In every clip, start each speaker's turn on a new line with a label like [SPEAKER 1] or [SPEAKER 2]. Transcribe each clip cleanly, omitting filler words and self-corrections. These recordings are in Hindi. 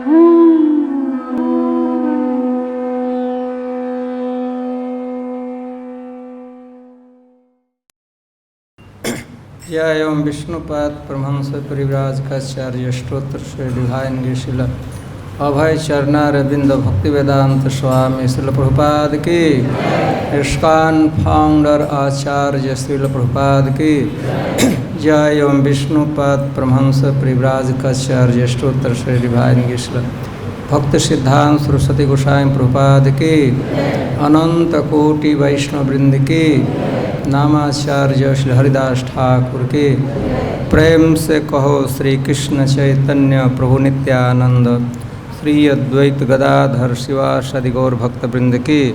[SPEAKER 1] जय एवं विष्णुपाद परमहंस परिव्राजकाचार्य स्त्रोत्र श्री डिवाइन गिशिल अभय चरणारविंद भक्ति वेदांत स्वामी श्रील प्रभुपाद की, इस्कॉन फाउंडर आचार्य श्रील प्रभुपाद की जय एवं विष्णुपाद परमहंस परिव्राजकाचार्य स्त्रोत्र श्री डिवाइन गिशिल भक्त सिद्धांत सरस्वती गोसाई प्रभुपाद की, अनंत कोटि वैष्णव वृंद की, नामाचार्य श्री हरिदास ठाकुर के प्रेम से कहो श्री कृष्ण चैतन्य प्रभु नित्यानंद, श्री अद्वैत गदाधर शिवासादि गौर भक्त वृंद की,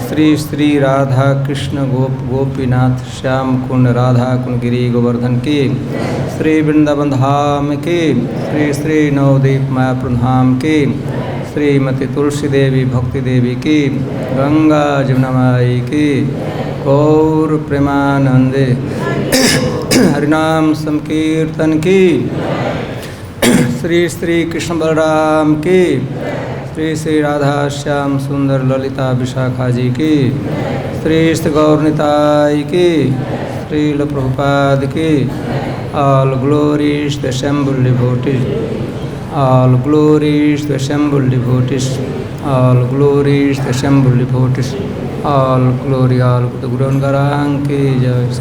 [SPEAKER 1] श्री श्री राधा कृष्ण गोपीनाथ श्याम कुंड राधा कुंड गिरी गोवर्धन की, श्री वृंदावन धाम की, श्री श्री नवदीप मायापुर धाम की, श्रीमती तुलसी देवी भक्ति देवी की, गंगा जमुना माई की, गौर प्रेमानंदे हरिनाम संकीर्तन की, श्री श्री कृष्ण बलराम की, श्री श्री राधा श्याम सुंदर ललिता विशाखा जी की, श्री श्री गौरनिताई की, श्रील प्रभुपाद की, all glories the assembled devotees, all glories the assembled devotees, all glories the assembled devotees, all glory all Guru Gaurang की जय।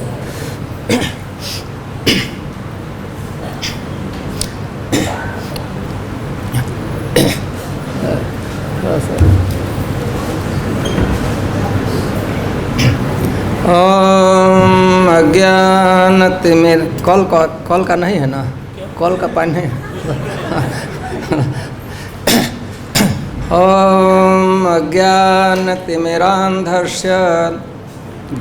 [SPEAKER 1] ओम अज्ञानतिमिर कॉल का नहीं है ना, कॉल का पानी है। ओम अज्ञानतिमिरान्धस्य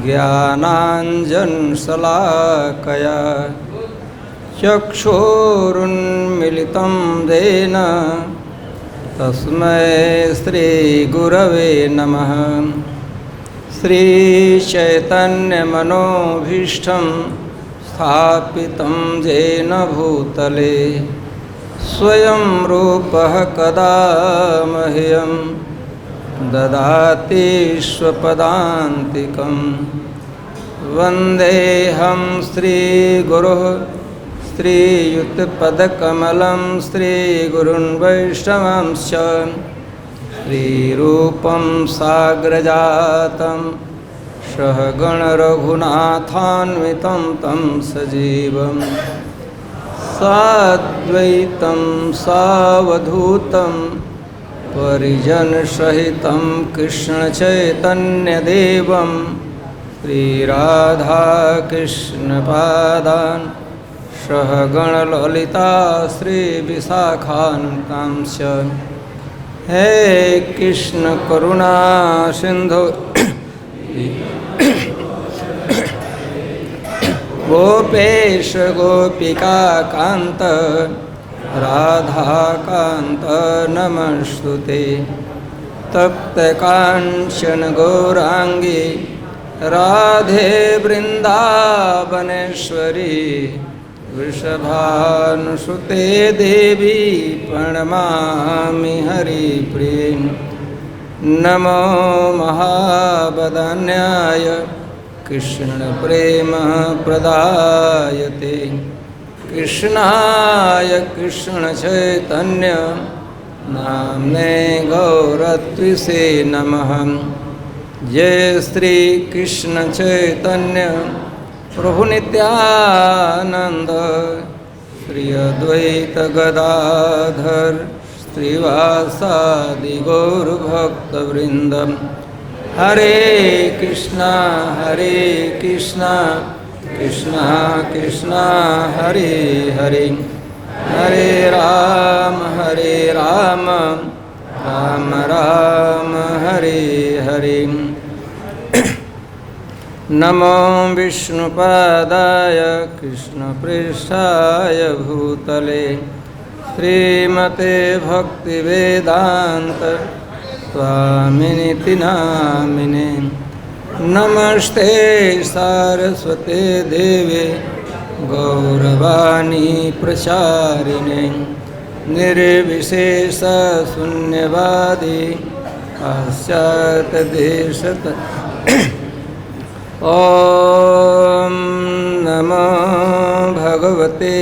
[SPEAKER 1] ज्ञानाञ्जनशलाकया चक्षुरुन्मीलितं येन तस्मै श्रीगुरवे नमः। श्रीचैतन्यमनोभीष्टं स्थापितं येन भूतले स्वयं रूपः कदा मह्यं ददाति स्वपदान्तिकं। वन्देऽहं श्रीगुरुः श्रीयुतपदकमलं श्रीगुरुन् वैष्णवांश्च श्रीरूपं साग्रजातं सहगणरघुनाथान्वितं तं सजीवं साद्वैतं सावधूतं परिजनसहितं कृष्णचैतन्यदेवं श्रीराधाकृष्णपादान् सहगणललिता श्रीविशाखान्वितांश्च। हे कृष्ण करुणा सिंधु गोपेश गोपिका कांत राधाकांत नमस्तुते। तप्त कांचन गौरांगी राधे वृंदावनेश्वरी वृषभानुसुते देवी प्रणमामि हरिप्रिये। नमो महावदन्याय कृष्ण प्रेम प्रदायते कृष्णाय कृष्ण चैतन्य नाम्ने गौरत्विषे नमः। जय श्री कृष्ण चैतन्य प्रभु नित्यानंद श्री अद्वैत गदाधर श्रीवासादि गौर भक्त वृंद। हरे कृष्णा कृष्णा कृष्णा हरे हरे, हरे राम राम राम हरे हरे। नमो विष्णुपादाय कृष्णप्रेष्ठाय भूतले श्रीमते भक्तिवेदांत स्वामिनिति नामिने। नमस्ते सारस्वते देवे गौरवाणी प्रचारिणे निर्विशेष शून्यवादी पाश्चात्यदेशत ॐ नमो भगवते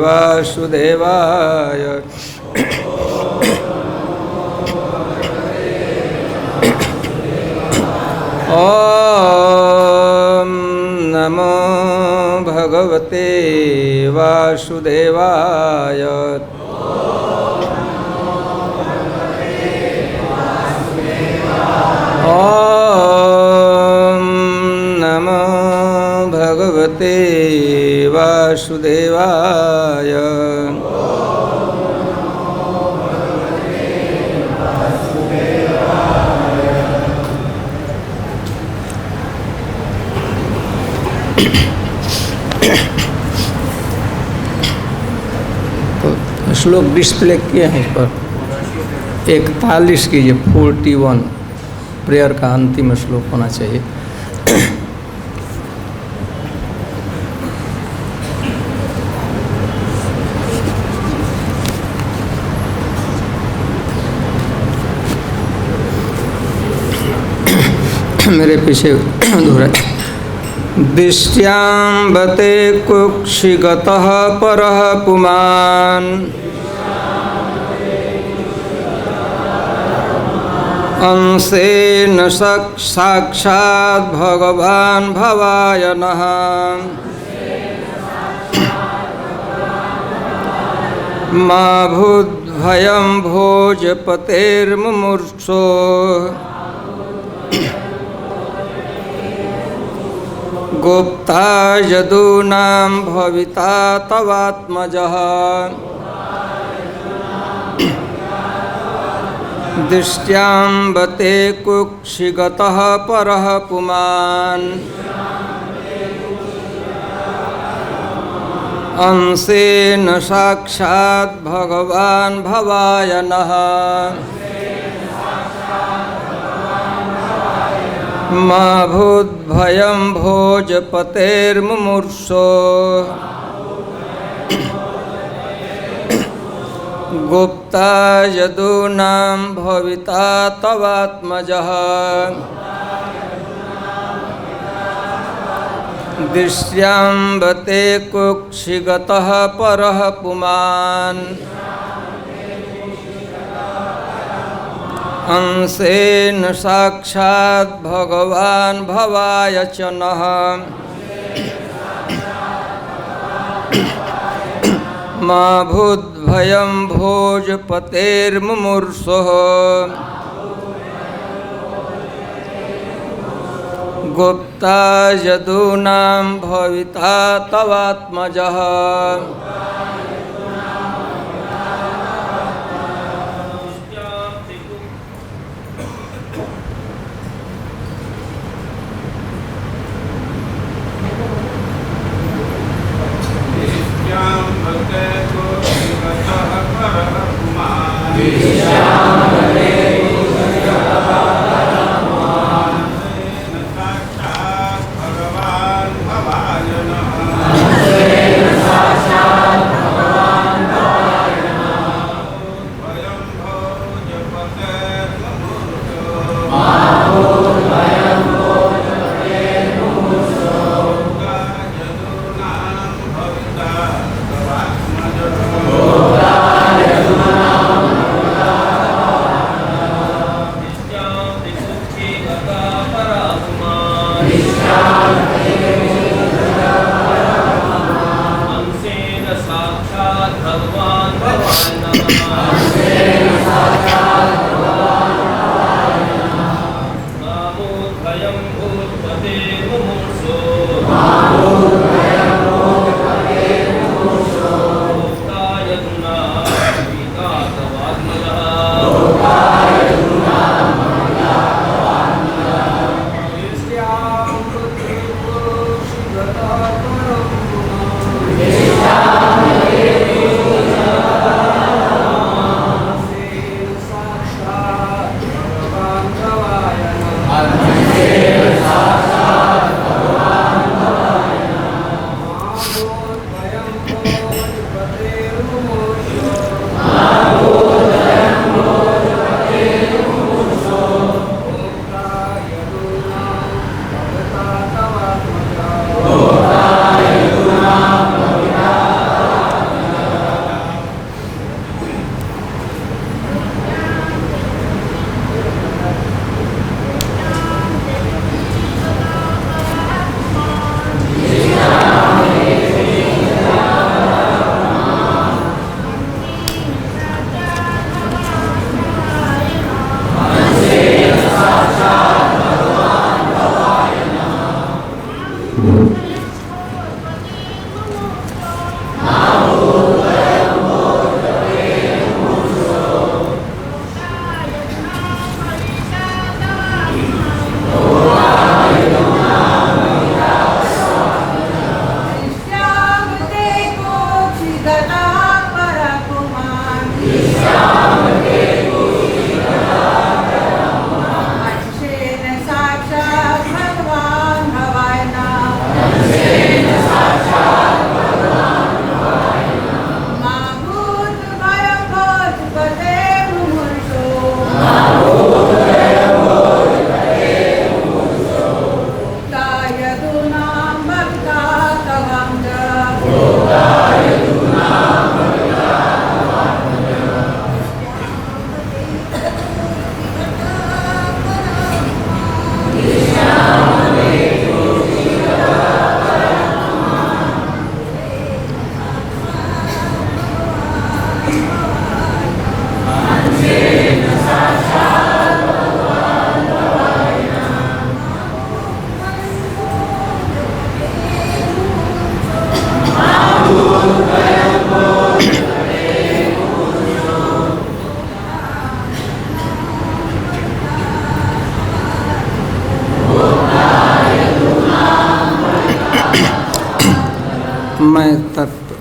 [SPEAKER 1] वासुदेवाय ॐ नमो भगवते वासुदेवाय ॐ नमो भगवते वासुदेवाय श्लोक डिस्प्ले किए हैं इस पर 41 कीजिए 41 प्रेयर का अंतिम श्लोक होना चाहिए। मेरे पीछे धुरा दृष्ट्यां बते कुक्षिगतः परः पुमान् अंशेन साक्षात् भगवान् भवाय नः मा भूद्भयं भोजपतेर्मुमुर्षो गुप्ता यदूनां भविता तवात्मजः दृष्ट्यां बते कुक्षिगतः परः पुमान् अंशेन साक्षात् भगवान् भवाय नः मा भूद्भयं भोजपतेर्मुमुर्षो गुप्ता यदूनां भविता तवात्मजः दृष्ट्यां बते कुक्षिगतः परः पुमान् अंशेन साक्षात् भगवान् भवाय च नः मा भूद्भयं भोजपतेर्मुमुर्षोः गुप्ता यदूनां भविता तवात्मजः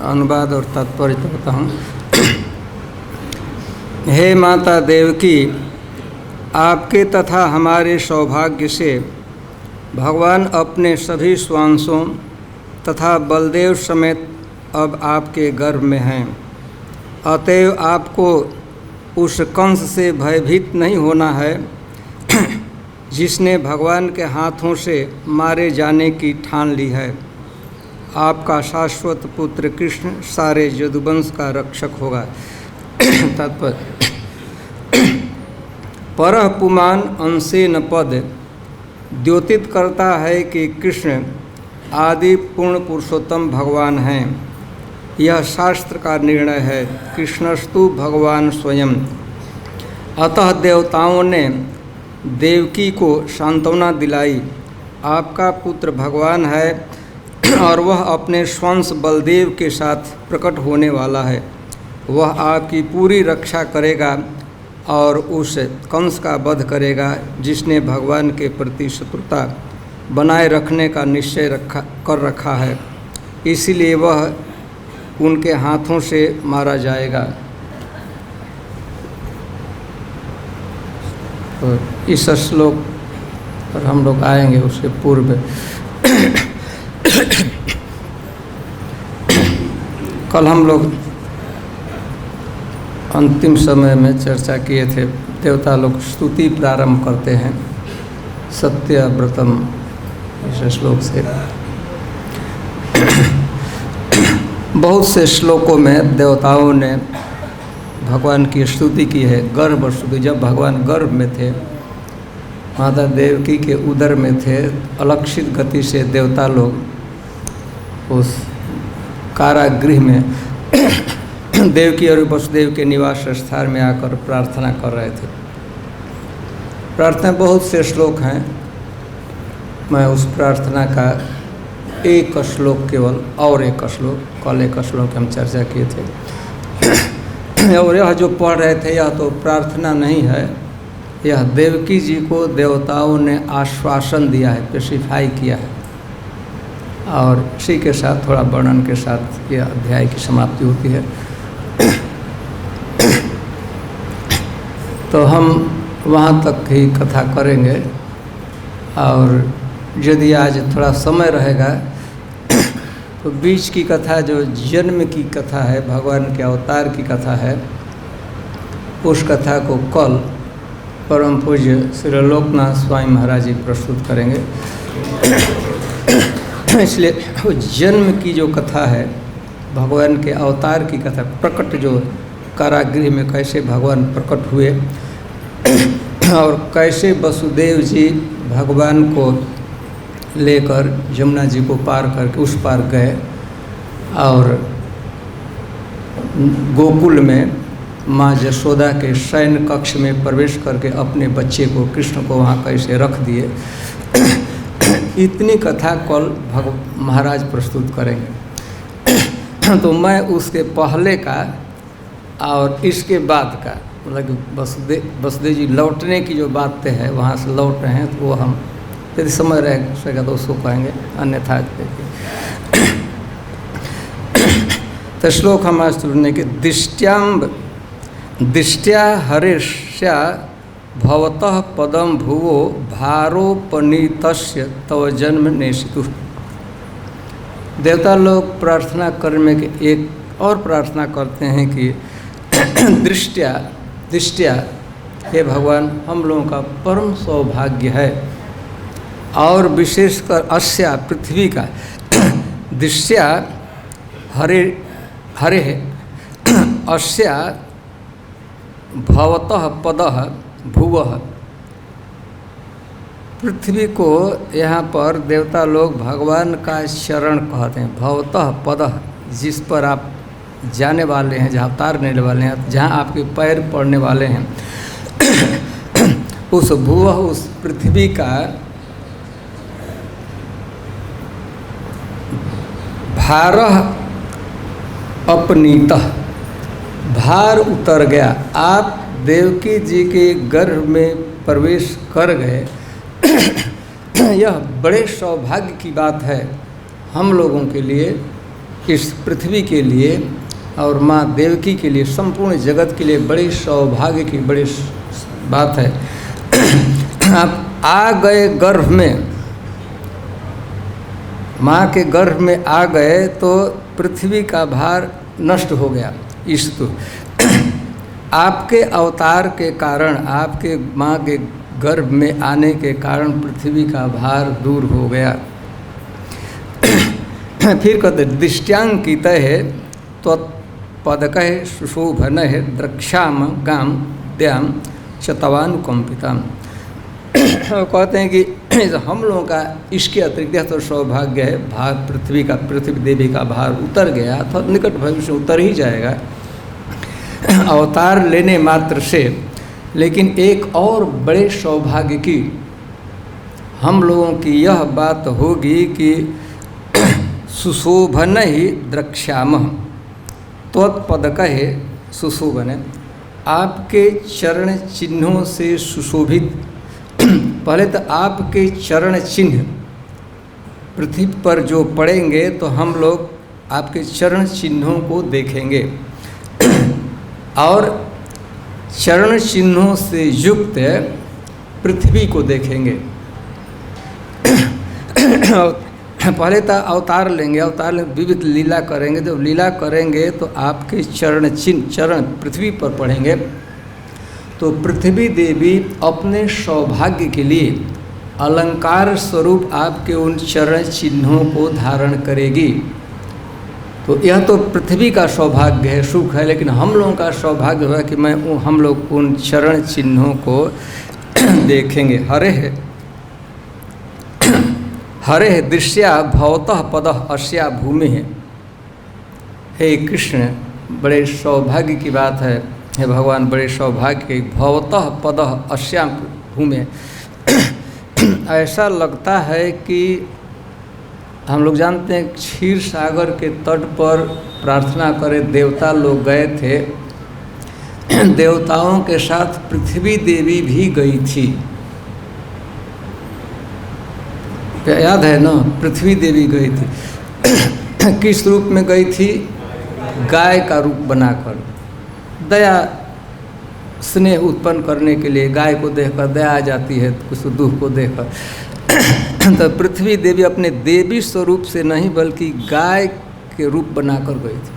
[SPEAKER 1] अनुवाद और तात्पर्य पढ़ता हूँ। हे माता देवकी, आपके तथा हमारे सौभाग्य से भगवान अपने सभी स्वांशों तथा बलदेव समेत अब आपके गर्भ में हैं। अतएव आपको उस कंस से भयभीत नहीं होना है जिसने भगवान के हाथों से मारे जाने की ठान ली है। आपका शाश्वत पुत्र कृष्ण सारे यदुवंश का रक्षक होगा। तात्पर्य, परः पुमान अंशेन पद द्योतित करता है कि कृष्ण आदि पूर्ण पुरुषोत्तम भगवान हैं। यह शास्त्र का निर्णय है। कृष्णस्तु भगवान स्वयं। अतः देवताओं ने देवकी को सांत्वना दिलाई। आपका पुत्र भगवान है और वह अपने स्वंश बलदेव के साथ प्रकट होने वाला है। वह आपकी पूरी रक्षा करेगा और उस कंस का वध करेगा जिसने भगवान के प्रति शत्रुता बनाए रखने का निश्चय कर रखा है। इसीलिए वह उनके हाथों से मारा जाएगा। तो इस श्लोक पर हम लोग आएंगे। उसके पूर्व कल हम लोग अंतिम समय में चर्चा किए थे। देवता लोग स्तुति प्रारंभ करते हैं सत्यव्रतम इस श्लोक से। बहुत से श्लोकों में देवताओं ने भगवान की स्तुति की है। गर्भ स्तुति, जब भगवान गर्भ में थे, माता देवकी के उदर में थे, अलक्षित गति से देवता लोग उस कारागृह में देवकी और वसुदेव के निवास स्थान में आकर प्रार्थना कर रहे थे। प्रार्थना बहुत से श्लोक हैं। मैं उस प्रार्थना का एक श्लोक केवल और एक श्लोक, कल एक श्लोक हम चर्चा किए थे। और यह जो पढ़ रहे थे यह तो प्रार्थना नहीं है, यह देवकी जी को देवताओं ने आश्वासन दिया है, स्पेसिफाई किया है। और इसी के साथ थोड़ा वर्णन के साथ यह अध्याय की समाप्ति होती है। तो हम वहाँ तक ही कथा करेंगे। और यदि आज थोड़ा समय रहेगा तो बीच की कथा जो जन्म की कथा है, भगवान के अवतार की कथा है, उस कथा को कल परम पूज्य श्री लोकनाथ स्वामी महाराज जी प्रस्तुत करेंगे। इसलिए वो जन्म की जो कथा है, भगवान के अवतार की कथा, प्रकट जो कारागृह में कैसे भगवान प्रकट हुए और कैसे वसुदेव जी भगवान को लेकर यमुना जी को पार करके उस पार गए और गोकुल में माँ यशोदा के शयन कक्ष में प्रवेश करके अपने बच्चे को, कृष्ण को वहाँ कैसे रख दिए, इतनी कथा कल महाराज प्रस्तुत करेंगे। तो मैं उसके पहले का और इसके बाद का, मतलब वसुदेव जी लौटने की जो बातें हैं, वहाँ से लौट रहे हैं, तो वो हम यदि समय रहेगा तो उसको कहेंगे, अन्यथा देखिए। तो श्लोक हम आज सुनने के दिष्ट्या हरेष्या भवतः पदम भुवो भारोपनीतस्य तव जन्म नेशितु। देवता लोग प्रार्थना करने के एक और प्रार्थना करते हैं कि दृष्टया हे भगवान, हम लोगों का परम सौभाग्य है और विशेषकर अस्या पृथ्वी का दृश्या हरे अस्या भवतः पदः भुवः। पृथ्वी को यहाँ पर देवता लोग भगवान का शरण कहते हैं। भवतः पदः, जिस पर आप जाने वाले हैं, जहाँ उतारने वाले हैं, जहाँ आपके पैर पड़ने वाले हैं, उस भुवः, उस पृथ्वी का भारः अपनीतः, भार उतर गया। आप देवकी जी के गर्भ में प्रवेश कर गए। यह बड़े सौभाग्य की बात है हम लोगों के लिए इस पृथ्वी के लिए और माँ देवकी के लिए, संपूर्ण जगत के लिए बड़ी सौभाग्य की बड़ी बात है। आप आ गए गर्भ में, माँ के गर्भ में आ गए तो पृथ्वी का भार नष्ट हो गया। ईस्तु आपके अवतार के कारण, आपके माँ के गर्भ में आने के कारण पृथ्वी का भार दूर हो गया। फिर कहते दृष्टांकित है त्वत्पदक है सुशोभन है द्रक्षाम गाम द्याम चतवानुकंपिताम। कहते हैं कि हम लोगों का इसके अतिरिक्त तो सौभाग्य है, भार पृथ्वी देवी का भार उतर गया, अथवा निकट भविष्य उतर ही जाएगा अवतार लेने मात्र से। लेकिन एक और बड़े सौभाग्य की हम लोगों की यह बात होगी कि सुशोभन ही द्रक्ष्यामः त्वत्पदक है सुशोभन, आपके चरण चिन्हों से सुशोभित। पहले तो आपके चरण चिन्ह पृथ्वी पर जो पड़ेंगे तो हम लोग आपके चरण चिन्हों को देखेंगे और चरण चिन्हों से युक्त पृथ्वी को देखेंगे। पहले तो अवतार लेंगे, अवतार विविध लीला करेंगे। जब लीला करेंगे तो आपके चरण चिन्ह चरण पृथ्वी पर पड़ेंगे तो पृथ्वी देवी अपने सौभाग्य के लिए अलंकार स्वरूप आपके उन चरण चिन्हों को धारण करेगी। तो यह तो पृथ्वी का सौभाग्य है, सुख है। लेकिन हम लोगों का सौभाग्य है कि हम लोग उन चरण चिन्हों को देखेंगे। हरे दृश्या भवतः पदः अस्या भूमि है। हे कृष्ण, बड़े सौभाग्य की बात है, हे भगवान, बड़े सौभाग्य की भवतः पदः अस्या भूमि। ऐसा लगता है कि हम लोग जानते हैं क्षीर सागर के तट पर प्रार्थना करे देवता लोग गए थे, देवताओं के साथ पृथ्वी देवी भी गई थी। याद है ना, पृथ्वी देवी गई थी। किस रूप में गई थी? गाय का रूप बनाकर, दया स्नेह उत्पन्न करने के लिए। गाय को देखकर दया आ जाती है, कुछ दुख को देखकर। तो पृथ्वी देवी अपने देवी स्वरूप से नहीं बल्कि गाय के रूप बनाकर गई थी।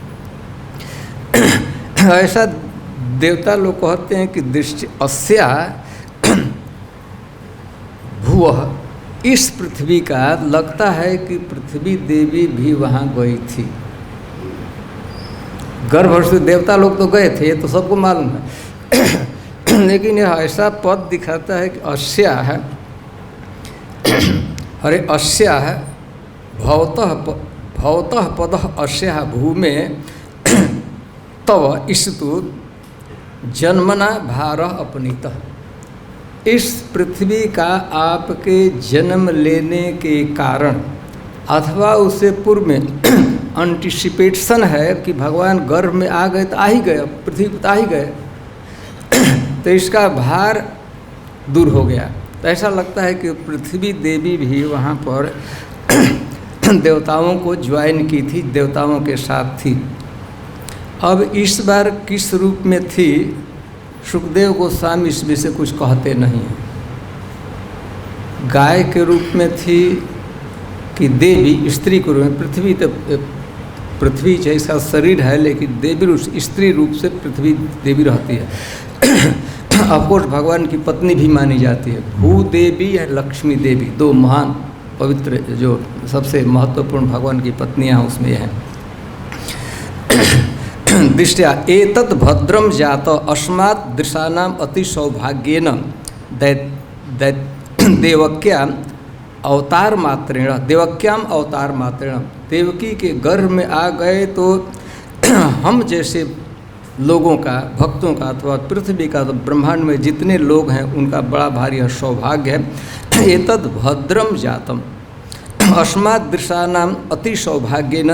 [SPEAKER 1] ऐसा देवता लोग कहते हैं कि दृष्टि अस्या भुवः, इस पृथ्वी का लगता है कि पृथ्वी देवी भी वहाँ गई थी। गर्भ से देवता लोग तो गए थे, ये तो सबको मालूम है। लेकिन यह ऐसा पद दिखाता है कि अस्या है, अरे अस्या है भवतः पदः अस्या भूमे तव ईस्तु जन्मना भारः अपनीतः। इस पृथ्वी का आपके जन्म लेने के कारण अथवा उससे पूर्व में एंटिसिपेशन है कि भगवान गर्भ में आ गए तो आ ही गए, पृथ्वी पर आ ही गए, तो इसका भार दूर हो गया। तो ऐसा लगता है कि पृथ्वी देवी भी वहाँ पर देवताओं को ज्वाइन की थी, देवताओं के साथ थी। अब इस बार किस रूप में थी, सुखदेव गोस्वामी इसमें से कुछ कहते नहीं हैं। गाय के रूप में थी कि देवी स्त्री के रूप में? पृथ्वी जैसा शरीर है लेकिन देवी रूप, स्त्री रूप से पृथ्वी देवी रहती है। ऑफकोर्स भगवान की पत्नी भी मानी जाती है। भूदेवी या लक्ष्मी देवी, दो महान पवित्र जो सबसे महत्वपूर्ण भगवान की पत्नियां उसमें हैं। दृष्टिया एतत् भद्रम जात अस्मात् दृशानाम अति सौभाग्येन देवक्याम अवतार मात्रेण, देवक्याम अवतार मात्रेण, देवकी के गर्भ में आ गए तो हम जैसे लोगों का, भक्तों का अथवा पृथ्वी का, तो ब्रह्मांड में जितने लोग हैं उनका बड़ा भारी सौभाग्य है। एतद् भद्रम जातम अस्मात् दृशानाम अति सौभाग्येन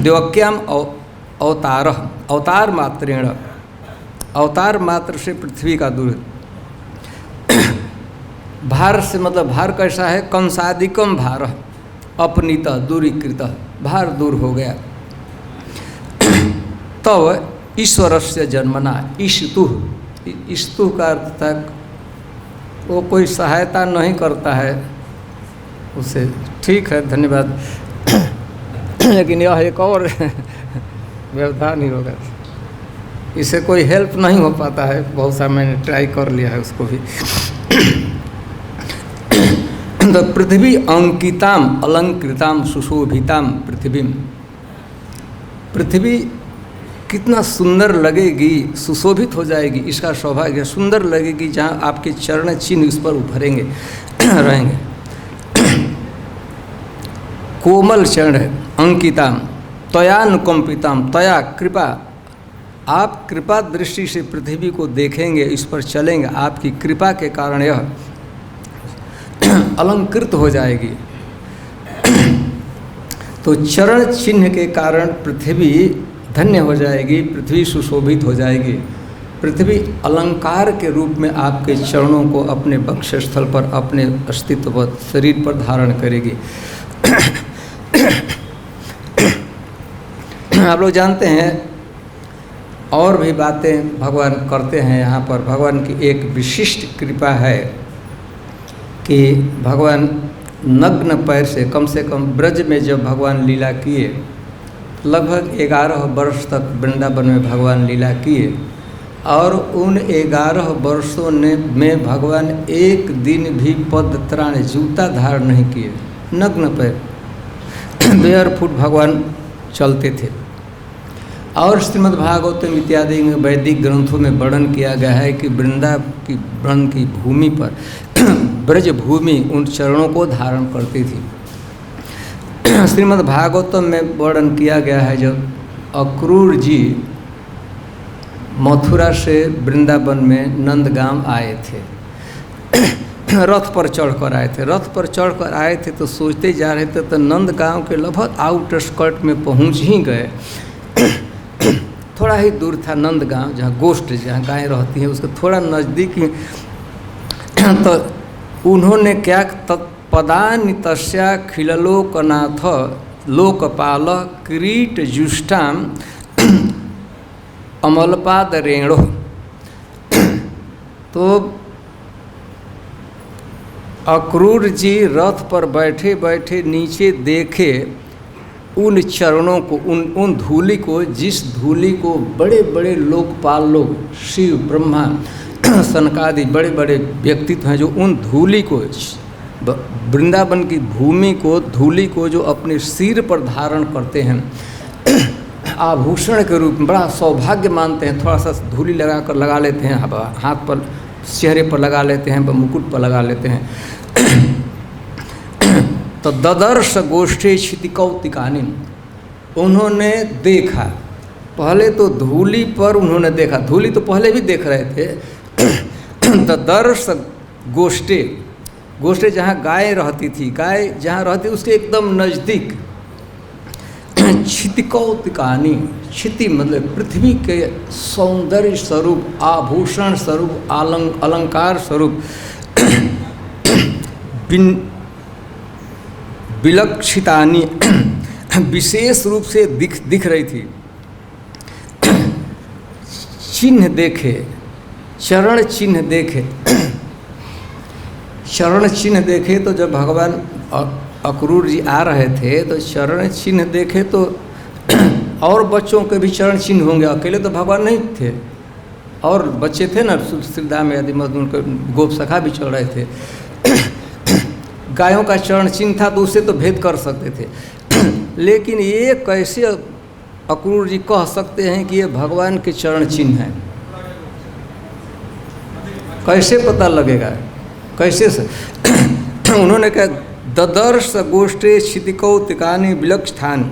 [SPEAKER 1] देवक्याम अवतार, अवतार मात्रेण, अवतार मात्र से पृथ्वी का दूर। भार से मतलब भार कैसा है? कंसादिकम भार अपनीत दूरीकृत, भार दूर हो गया। तब ईश्वरस्य जन्मना, ईस्तु का अर्थ तक वो कोई सहायता नहीं करता है उसे, ठीक है धन्यवाद, लेकिन यह एक और व्यवधान ही होगा, इसे कोई हेल्प नहीं हो पाता है। बहुत सा मैंने ट्राई कर लिया है उसको भी। तो पृथ्वी अंकिताम अलंकृताम सुशोभिताम पृथ्वीम, पृथ्वी कितना सुंदर लगेगी, सुशोभित हो जाएगी, इसका सौभाग्य, सुंदर लगेगी जहाँ आपके चरण चिन्ह उस पर उभरेंगे रहेंगे। कोमल चरण है, अंकिताम तयानुकंपिताम, तया कृपा, आप कृपा दृष्टि से पृथ्वी को देखेंगे, इस पर चलेंगे, आपकी कृपा के कारण यह अलंकृत हो जाएगी। तो चरण चिन्ह के कारण पृथ्वी धन्य हो जाएगी, पृथ्वी सुशोभित हो जाएगी, पृथ्वी अलंकार के रूप में आपके चरणों को अपने वक्षस्थल पर, अपने अस्तित्व पर, शरीर पर धारण करेगी। आप लोग जानते हैं और भी बातें भगवान करते हैं। यहाँ पर भगवान की एक विशिष्ट कृपा है कि भगवान नग्न पैर से कम ब्रज में जब भगवान लीला किए, लगभग 11 वर्ष तक वृंदावन में भगवान लीला किए, और उन 11 वर्षों में भगवान एक दिन भी पद त्राण जूता धारण नहीं किए, नग्न पैर बेयरफुट भगवान चलते थे। और श्रीमद् भागवतम इत्यादि में वैदिक ग्रंथों में वर्णन किया गया है कि वृंदावन की भूमि पर ब्रज भूमि उन चरणों को धारण करती थी। श्रीमद् भागवतम में वर्णन किया गया है जब अक्रूर जी मथुरा से वृंदावन में नंदगांव आए थे, रथ पर चढ़कर आए थे, रथ पर चढ़कर आए थे तो सोचते जा रहे थे, तो नंदगांव के लगभग आउटस्कर्ट में पहुंच ही गए। थोड़ा ही दूर था नंदगांव, जहाँ गोष्ठ, जहाँ गायें रहती हैं, उसके थोड़ा नज़दीक ही। तो उन्होंने क्या, तत्पदानि तस्या खिललोकनाथ लोकपाल किरीट जुष्टाम अमलपाद रेणो। तो अक्रूर जी रथ पर बैठे बैठे नीचे देखे उन चरणों को, उन धूलि को, जिस धूलि को बड़े बड़े लोकपाल लोग, शिव ब्रह्मा सनकादि बड़े बड़े व्यक्तित्व हैं, जो उन धूलि को, वृंदावन की भूमि को, धूलि को जो अपने सिर पर धारण करते हैं, आभूषण के रूप में बड़ा सौभाग्य मानते हैं। थोड़ा सा धूलि लगा लेते हैं, हाथ पर, चेहरे पर लगा लेते हैं, मुकुट पर लगा लेते हैं। तो ददर्श गोष्ठे क्षिति कौतिकानी, उन्होंने देखा, पहले तो धूलि पर उन्होंने देखा, धूलि तो पहले भी देख रहे थे। ददर्श गोष्ठे, गोष्ठे जहाँ गाय रहती थी, गाय जहाँ रहती उसके एकदम नज़दीक क्षिति कौतिकानी, क्षिति मतलब पृथ्वी के सौंदर्य स्वरूप, आभूषण स्वरूप, अलंकार स्वरूप विलक्षितानी, विशेष रूप से दिख रही थी। चिन्ह देखे, चरण चिन्ह देखे, चरण चिन्ह देखे तो जब भगवान अक्रूर जी आ रहे थे तो चरण चिन्ह देखे तो और बच्चों के भी चरण चिन्ह होंगे, अकेले तो भगवान नहीं थे, और बच्चे थे ना, श्रीधाम आदि मजदूर के गोप सखा भी चल रहे थे। गायों का चरण चिन्ह था तो उससे तो भेद कर सकते थे। लेकिन ये कैसे अक्रूर जी कह सकते हैं कि ये भगवान के चरण चिन्ह है? कैसे पता लगेगा, कैसे से? उन्होंने कहा ददर्श गोष्ठे क्षितिकौतिकानि विलक्षितानि,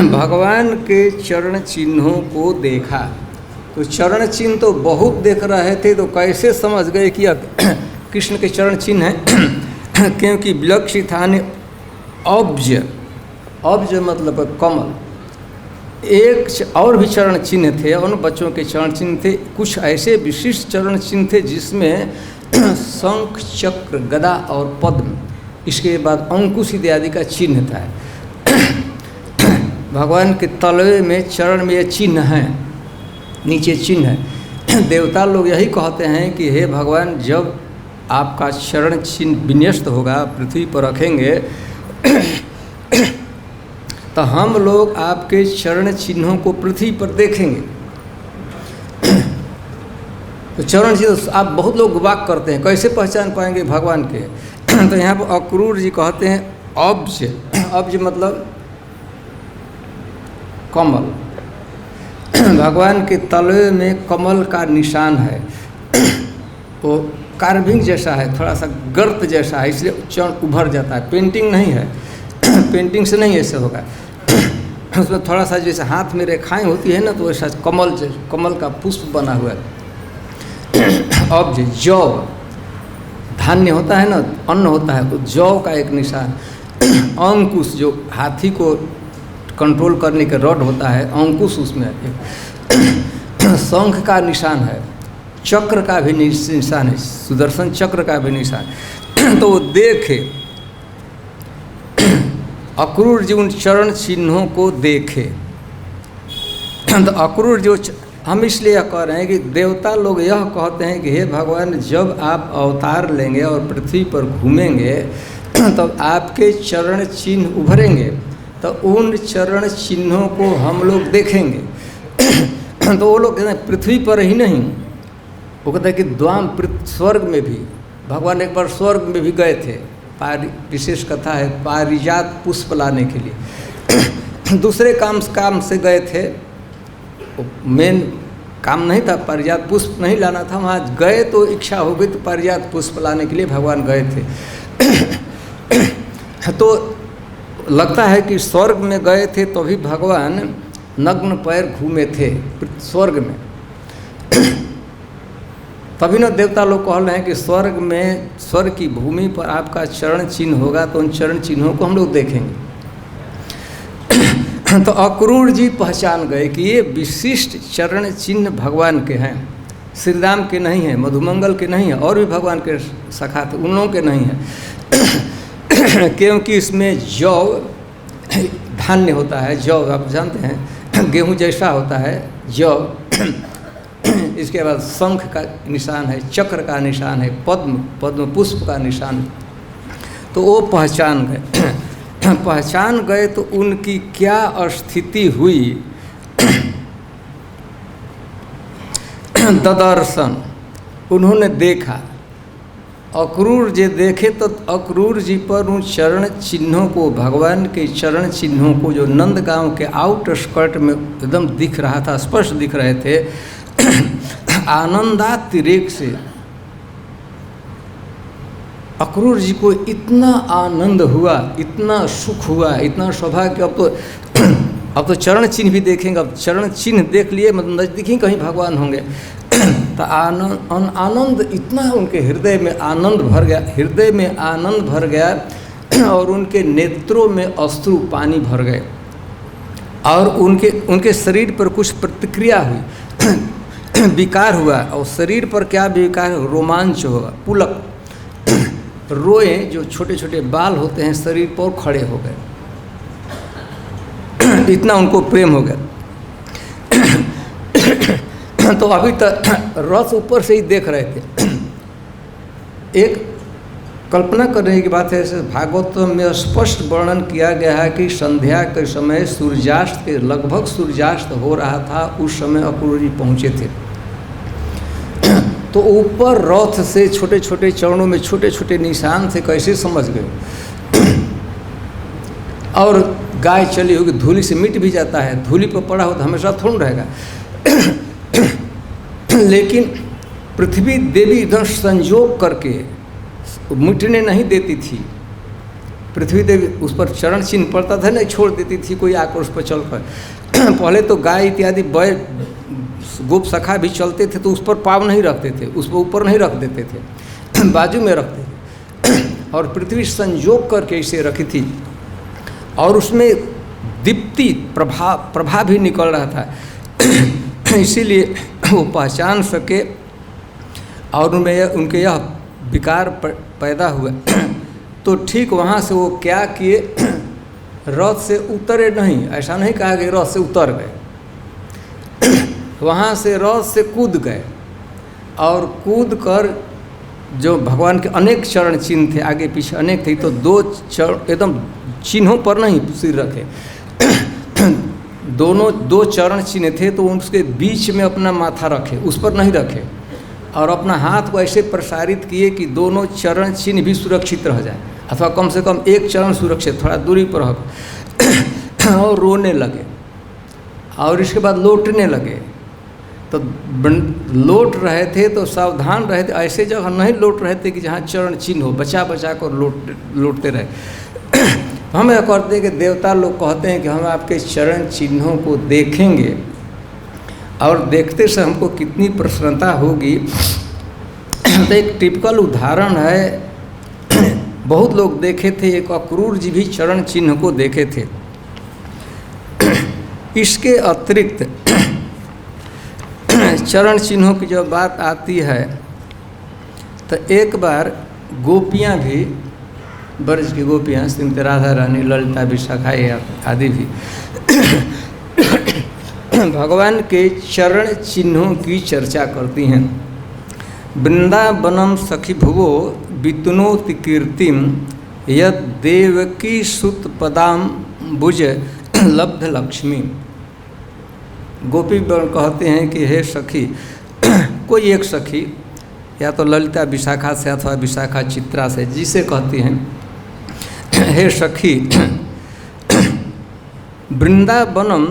[SPEAKER 1] भगवान के चरण चिन्हों को देखा। तो चरण चिन्ह तो बहुत देख रहे थे, तो कैसे समझ गए कि कृष्ण के चरण चिन्ह हैं? क्योंकि विलक्षितानि अब्ज, अब्ज मतलब कमल, एक और भी चरण चिन्ह थे, उन बच्चों के चरण चिन्ह थे। कुछ ऐसे विशिष्ट चरण चिन्ह थे जिसमें शंख, चक्र, गदा और पद्म, इसके बाद अंकुश इत्यादि का चिन्ह था। भगवान के तलवे में चरण में ये चिन्ह हैं, नीचे चिन्ह है। देवता लोग यही कहते हैं कि हे भगवान, जब आपका चरण चिन्ह विन्यस्त होगा, पृथ्वी पर रखेंगे, तो हम लोग आपके चरण चिन्हों को पृथ्वी पर देखेंगे। तो चरण चिन्ह आप बहुत लोग वाक करते हैं, कैसे पहचान पाएंगे भगवान के? तो यहाँ पर अक्रूर जी कहते हैं अब्ज, अब्ज मतलब कमल। भगवान के तलवे में कमल का निशान है, वो कार्विंग जैसा है, थोड़ा सा गर्त जैसा है, इसलिए चरण उभर जाता है। पेंटिंग नहीं है, पेंटिंग से नहीं ऐसे होगा। उसमें थोड़ा सा जैसे हाथ में रेखाएं होती है ना, तो वैसा कमल का पुष्प बना हुआ है। अब जौ धान्य होता है ना, अन्न होता है, तो जौ का एक निशान। अंकुश जो हाथी को कंट्रोल करने का रॉड होता है, अंकुश उसमें एक। शंख का निशान है, चक्र का भी निशान है, सुदर्शन चक्र का भी निशान। तो वो देखे, अक्रूर जी उन चरण चिन्हों को देखे। तो अक्रूर जो हम इसलिए यह कह रहे हैं कि देवता लोग यह कहते हैं कि हे भगवान, जब आप अवतार लेंगे और पृथ्वी पर घूमेंगे, तब आपके चरण चिन्ह उभरेंगे, तो उन चरण चिन्हों को हम लोग देखेंगे। तो वो लोग कहते हैं पृथ्वी पर ही नहीं, वो कहते हैं कि द्वाम स्वर्ग में भी। भगवान एक बार स्वर्ग में भी गए थे, विशेष कथा है, पारिजात पुष्प लाने के लिए। दूसरे काम से गए थे, मेन काम नहीं था, पारिजात पुष्प नहीं लाना था। वहाँ गए तो इच्छा हो गई, तो पारिजात पुष्प लाने के लिए भगवान गए थे। तो लगता है कि स्वर्ग में गए थे तो भी भगवान नग्न पैर घूमे थे स्वर्ग में। तभी न देवता लोग कह रहे हैं कि स्वर्ग में, स्वर्ग की भूमि पर आपका चरण चिन्ह होगा, तो उन चरण चिन्हों को हम लोग देखेंगे। तो अक्रूर जी पहचान गए कि ये विशिष्ट चरण चिन्ह भगवान के हैं, श्री राम के नहीं हैं, मधुमंगल के नहीं हैं, और भी भगवान के सखा थे, उन लोगों के नहीं हैं। क्योंकि इसमें जौ धान्य होता है, जौ आप जानते हैं गेहूं जैसा होता है जौ। इसके बाद शंख का निशान है, चक्र का निशान है, पद्म पुष्प का निशान। तो वो पहचान गए। पहचान गए तो उनकी क्या स्थिति हुई। ददर्शन, उन्होंने देखा, अक्रूर जी देखे, तो अक्रूर जी पर उन चरण चिन्हों को, भगवान के चरण चिन्हों को, जो नंदगांव के आउट स्कर्ट में एकदम दिख रहा था, स्पष्ट दिख रहे थे, आनंदातिरेक से अक्रूर जी को इतना आनंद हुआ, इतना सुख हुआ, इतना सौभाग्य। अब तो चरण चिन्ह भी देखेंगे। अब चरण चिन्ह देख लिए, मतलब नज़दीक ही कहीं भगवान होंगे। तो आनंद इतना उनके हृदय में आनंद भर गया, हृदय में आनंद भर गया, और उनके नेत्रों में अश्रु पानी भर गए, और उनके शरीर पर कुछ प्रतिक्रिया हुई, विकार हुआ। और शरीर पर क्या विकार? रोमांच होगा, पुलक, रोए, जो छोटे छोटे बाल होते हैं शरीर पर, खड़े हो गए। इतना उनको प्रेम हो गया। तो अभी तक रथ ऊपर से ही देख रहे थे। एक कल्पना करने की बात है, भागवत में स्पष्ट वर्णन किया गया है कि संध्या के समय सूर्यास्त के लगभग सूर्यास्त हो रहा था, उस समय अक्रूर जी पहुँचे थे। तो ऊपर रथ से छोटे छोटे चरणों में छोटे छोटे निशान थे, कैसे समझ गए। और गाय चली होगी, धूली से मिट भी जाता है, धूली पर पड़ा हो तो हमेशा थोड़ा रहेगा। लेकिन पृथ्वी देवी इधर संजोग करके मिटने नहीं देती थी। पृथ्वी देवी उस पर चरण चिन्ह पड़ता था, नहीं छोड़ देती थी कोई आकर उस पर चल कर। पहले तो गाय इत्यादि बैल गोप सखा भी चलते थे तो उस पर पाँव नहीं रखते थे, उस पर ऊपर नहीं रख देते थे, बाजू में रखते थे। और पृथ्वी संजोग करके इसे रखी थी, और उसमें दीप्ति प्रभा भी निकल रहा था। इसीलिए वो पहचान सके, और उनमें उनके यह विकार पैदा हुआ। तो ठीक वहाँ से वो क्या किए, रथ से उतरे नहीं, ऐसा नहीं कहा कि रथ से उतर गए, वहाँ से रथ से कूद गए और कूद कर जो भगवान के अनेक चरण चिन्ह थे, आगे पीछे अनेक थे, तो 2 चरण एकदम चिन्हों पर नहीं सिर रखे, दोनों 2 चरण चिन्ह थे तो उसके बीच में अपना माथा रखे, उस पर नहीं रखे, और अपना हाथ को ऐसे प्रसारित किए कि दोनों चरण चिन्ह भी सुरक्षित रह जाए, अथवा कम से कम एक चरण सुरक्षित, थोड़ा दूरी पर रख और रोने लगे और इसके बाद लौटने लगे। तो लौट रहे थे तो सावधान रहे थे, ऐसे जगह नहीं लौट रहे थे कि जहाँ चरण चिन्ह हो, बचा बचा कर लौटते रहे। हम यह करते हैं कि देवता लोग कहते हैं कि हम आपके चरण चिन्हों को देखेंगे और देखते से हमको कितनी प्रसन्नता होगी। तो एक टिपिकल उदाहरण है, बहुत लोग देखे थे, एक अक्रूर जी भी चरण चिन्ह को देखे थे। इसके अतिरिक्त चरण चिन्हों की जब बात आती है तो एक बार गोपियाँ भी, ब्रज की गोपियाँ, श्रीमती राधा रानी, ललिता, विशाखा आदि भी भगवान के चरण चिन्हों की चर्चा करती हैं। वृंदावनम सखी भुवो वितनोति कीर्तिम यद देवकी सुत पदाम भुज लब्ध लक्ष्मी। गोपी कहते हैं कि हे सखी, कोई एक सखी, या तो ललिता विशाखा से अथवा विशाखा चित्रा से, जिसे कहती हैं हे सखी, वृंदावनम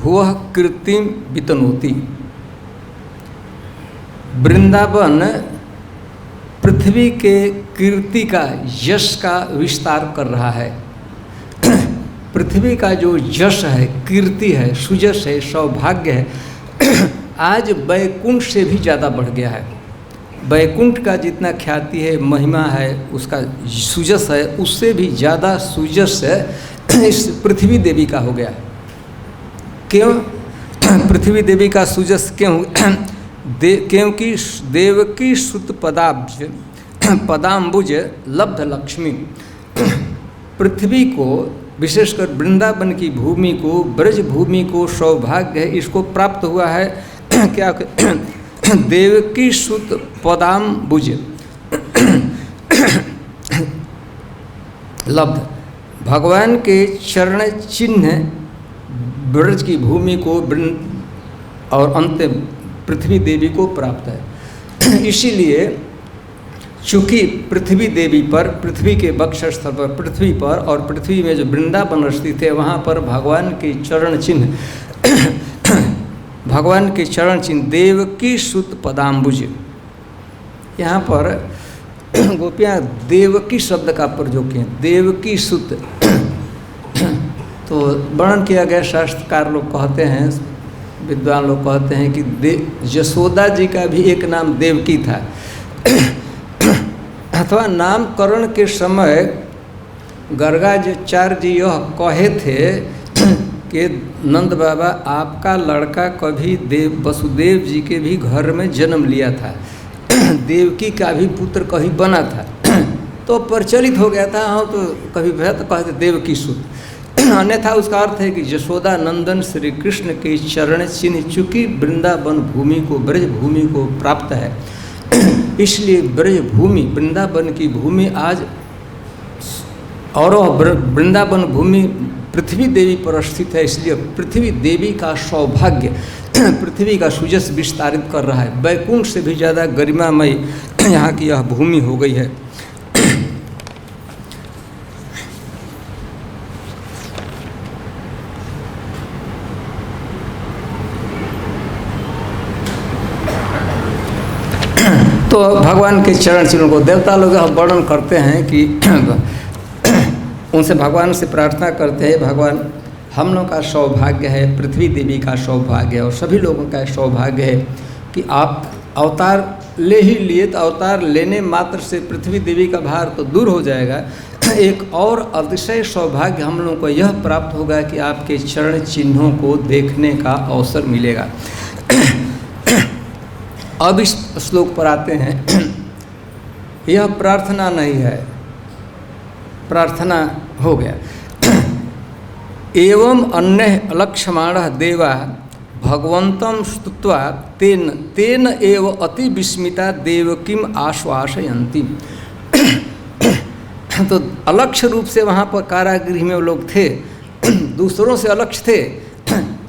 [SPEAKER 1] भुवः कीर्तिम वितनोति। वृंदावन पृथ्वी के कीर्ति का, यश का विस्तार कर रहा है। पृथ्वी का जो यश है, कीर्ति है, सुजस है, सौभाग्य है, आज वैकुंठ से भी ज़्यादा बढ़ गया है। वैकुंठ का जितना ख्याति है, महिमा है, उसका सुजस है, उससे भी ज़्यादा सुजस इस पृथ्वी देवी का हो गया है। क्यों पृथ्वी देवी का सुजस क्यों? क्योंकि देवकी सुत पदाम्बुज लब्ध लक्ष्मी। पृथ्वी को, विशेषकर वृंदावन की भूमि को, ब्रज भूमि को सौभाग्य है, इसको प्राप्त हुआ है क्या? देवकी सुत पदाम्बुज लब्ध। भगवान के चरण चिन्ह ब्रज की भूमि को और अंत पृथ्वी देवी को प्राप्त है। इसीलिए चूँकि पृथ्वी देवी पर, पृथ्वी के वक्षस्थल पर, पृथ्वी पर और पृथ्वी में जो वृंदावन स्थित है, वहाँ पर भगवान के चरण चिन्ह भगवान के चरण चिन्ह देवकी सुत पदाम्बुज। यहाँ पर गोपियाँ देवकी शब्द का प्रयोग किए, देवकी सुत। तो वर्णन किया गया, शास्त्रकार लोग कहते हैं, विद्वान लोग कहते हैं कि यशोदा जी का भी एक नाम देवकी था, अथवा नामकरण के समय गर्गाचार्य जी यह कहे थे कि नंद बाबा, आपका लड़का कभी वसुदेव जी के भी घर में जन्म लिया था, देवकी का भी पुत्र कहीं बना था। तो प्रचलित हो गया था, हाँ, तो कभी भया तो कहते देवकी सुत। अन्यथा उसका अर्थ है कि यशोदा नंदन श्री कृष्ण के चरण चिन्ह चूँकि वृंदावन भूमि को, ब्रज भूमि को प्राप्त है, इसलिए ब्रज भूमि, वृंदावन की भूमि आज, और वृंदावन भूमि पृथ्वी देवी पर स्थित है, इसलिए पृथ्वी देवी का सौभाग्य, पृथ्वी का सुजस विस्तारित कर रहा है। वैकुंठ से भी ज़्यादा गरिमामय यहाँ की यह भूमि हो गई है। तो भगवान के चरण चिन्हों को देवता लोग वर्णन करते हैं कि उनसे भगवान से प्रार्थना करते हैं, भगवान हम लोग का सौभाग्य है, पृथ्वी देवी का सौभाग्य है और सभी लोगों का सौभाग्य है कि आप अवतार ले ही लिए, तो अवतार लेने मात्र से पृथ्वी देवी का भार तो दूर हो जाएगा। एक और अतिशय सौभाग्य हम लोगों को यह प्राप्त होगा कि आपके चरण चिन्हों को देखने का अवसर मिलेगा। अब इस श्लोक पर आते हैं। यह प्रार्थना नहीं है, प्रार्थना हो गया। एवं अन्य अलक्ष्यमाणः देवा भगवन्तं स्तुत्वा तेन तेन एव अति विस्मिता देवकीम आश्वासयन्ति। तो अलक्ष्य रूप से वहाँ पर कारागृह में वो लोग थे, दूसरों से अलक्ष्य थे,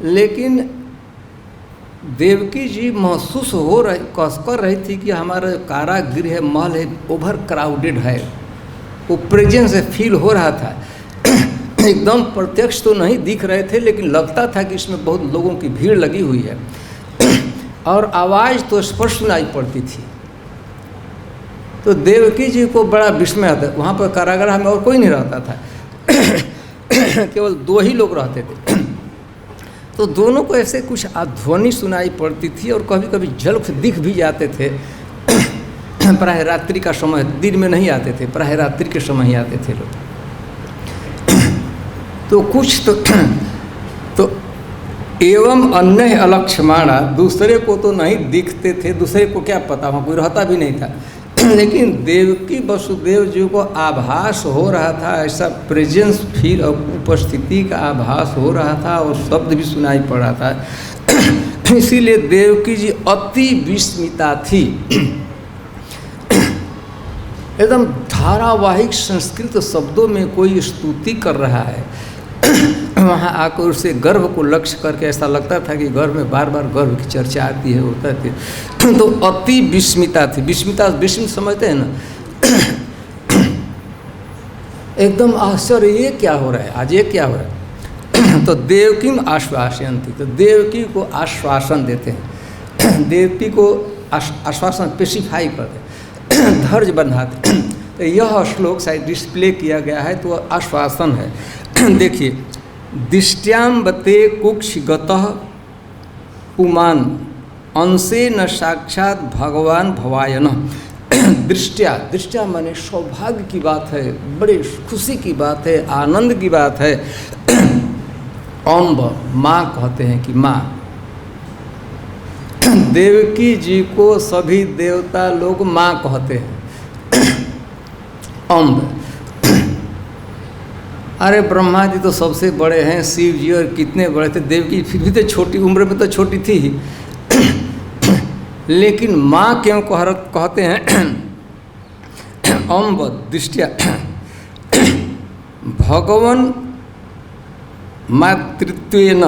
[SPEAKER 1] लेकिन देवकी जी महसूस हो रही कर रही थी कि हमारा कारागृह महल है ओवर क्राउडेड है, वो प्रेजेंस फील हो रहा था। एकदम प्रत्यक्ष तो नहीं दिख रहे थे, लेकिन लगता था कि इसमें बहुत लोगों की भीड़ लगी हुई है और आवाज़ तो स्पष्ट सुनाई पड़ती थी। तो देवकी जी को बड़ा विस्मय आता। वहाँ पर कारागृह में और कोई नहीं रहता था, केवल 2 ही लोग रहते थे। तो दोनों को ऐसे कुछ ध्वनि सुनाई पड़ती थी और कभी कभी झलक दिख भी जाते थे। प्राय रात्रि का समय, दिन में नहीं आते थे, प्राय रात्रि के समय ही आते थे लोग। तो कुछ तो एवं अन्य अलक्ष्यमाणा, दूसरे को तो नहीं दिखते थे, दूसरे को क्या पता, वहाँ कोई रहता भी नहीं था, लेकिन देवकी वसुदेव जी को आभास हो रहा था, ऐसा प्रेजेंस फील, उपस्थिति का आभास हो रहा था और शब्द भी सुनाई पड़ रहा था। इसीलिए देवकी जी अति विस्मिता थी। एकदम धारावाहिक संस्कृत शब्दों में कोई स्तुति कर रहा है। वहाँ आकर उसे गर्भ को लक्ष्य करके ऐसा लगता था कि गर्भ में बार बार गर्भ की चर्चा आती है, होता थे। तो अति विस्मिता थी। विस्मित समझते हैं ना, एकदम आश्चर्य, ये क्या हो रहा है आज, ये क्या हो रहा है। तो देवकी में आश्वासन थी, तो देवकी को आश्वासन देते हैं, देवकी को आश्वासन स्पेसिफाई करते, धैर्य बंधाते। तो यह श्लोक शायद डिस्प्ले किया गया है, तो आश्वासन है। देखिए, दिष्ट्याम्बते कुक्षिगतः पुमान अंशे न साक्षात भगवान भवायन। दृष्टिया माने सौभाग्य की बात है, बड़े खुशी की बात है, आनंद की बात है। अम्ब माँ कहते हैं कि माँ, देवकी जी को सभी देवता लोग माँ कहते हैं। अम्ब, अरे ब्रह्मा जी तो सबसे बड़े हैं, शिव जी और कितने बड़े थे, देवकी फिर भी तो छोटी उम्र में तो छोटी थी ही। लेकिन माँ क्यों कहते हैं? अम्ब दृष्टिया भगवान मातृत्वेन,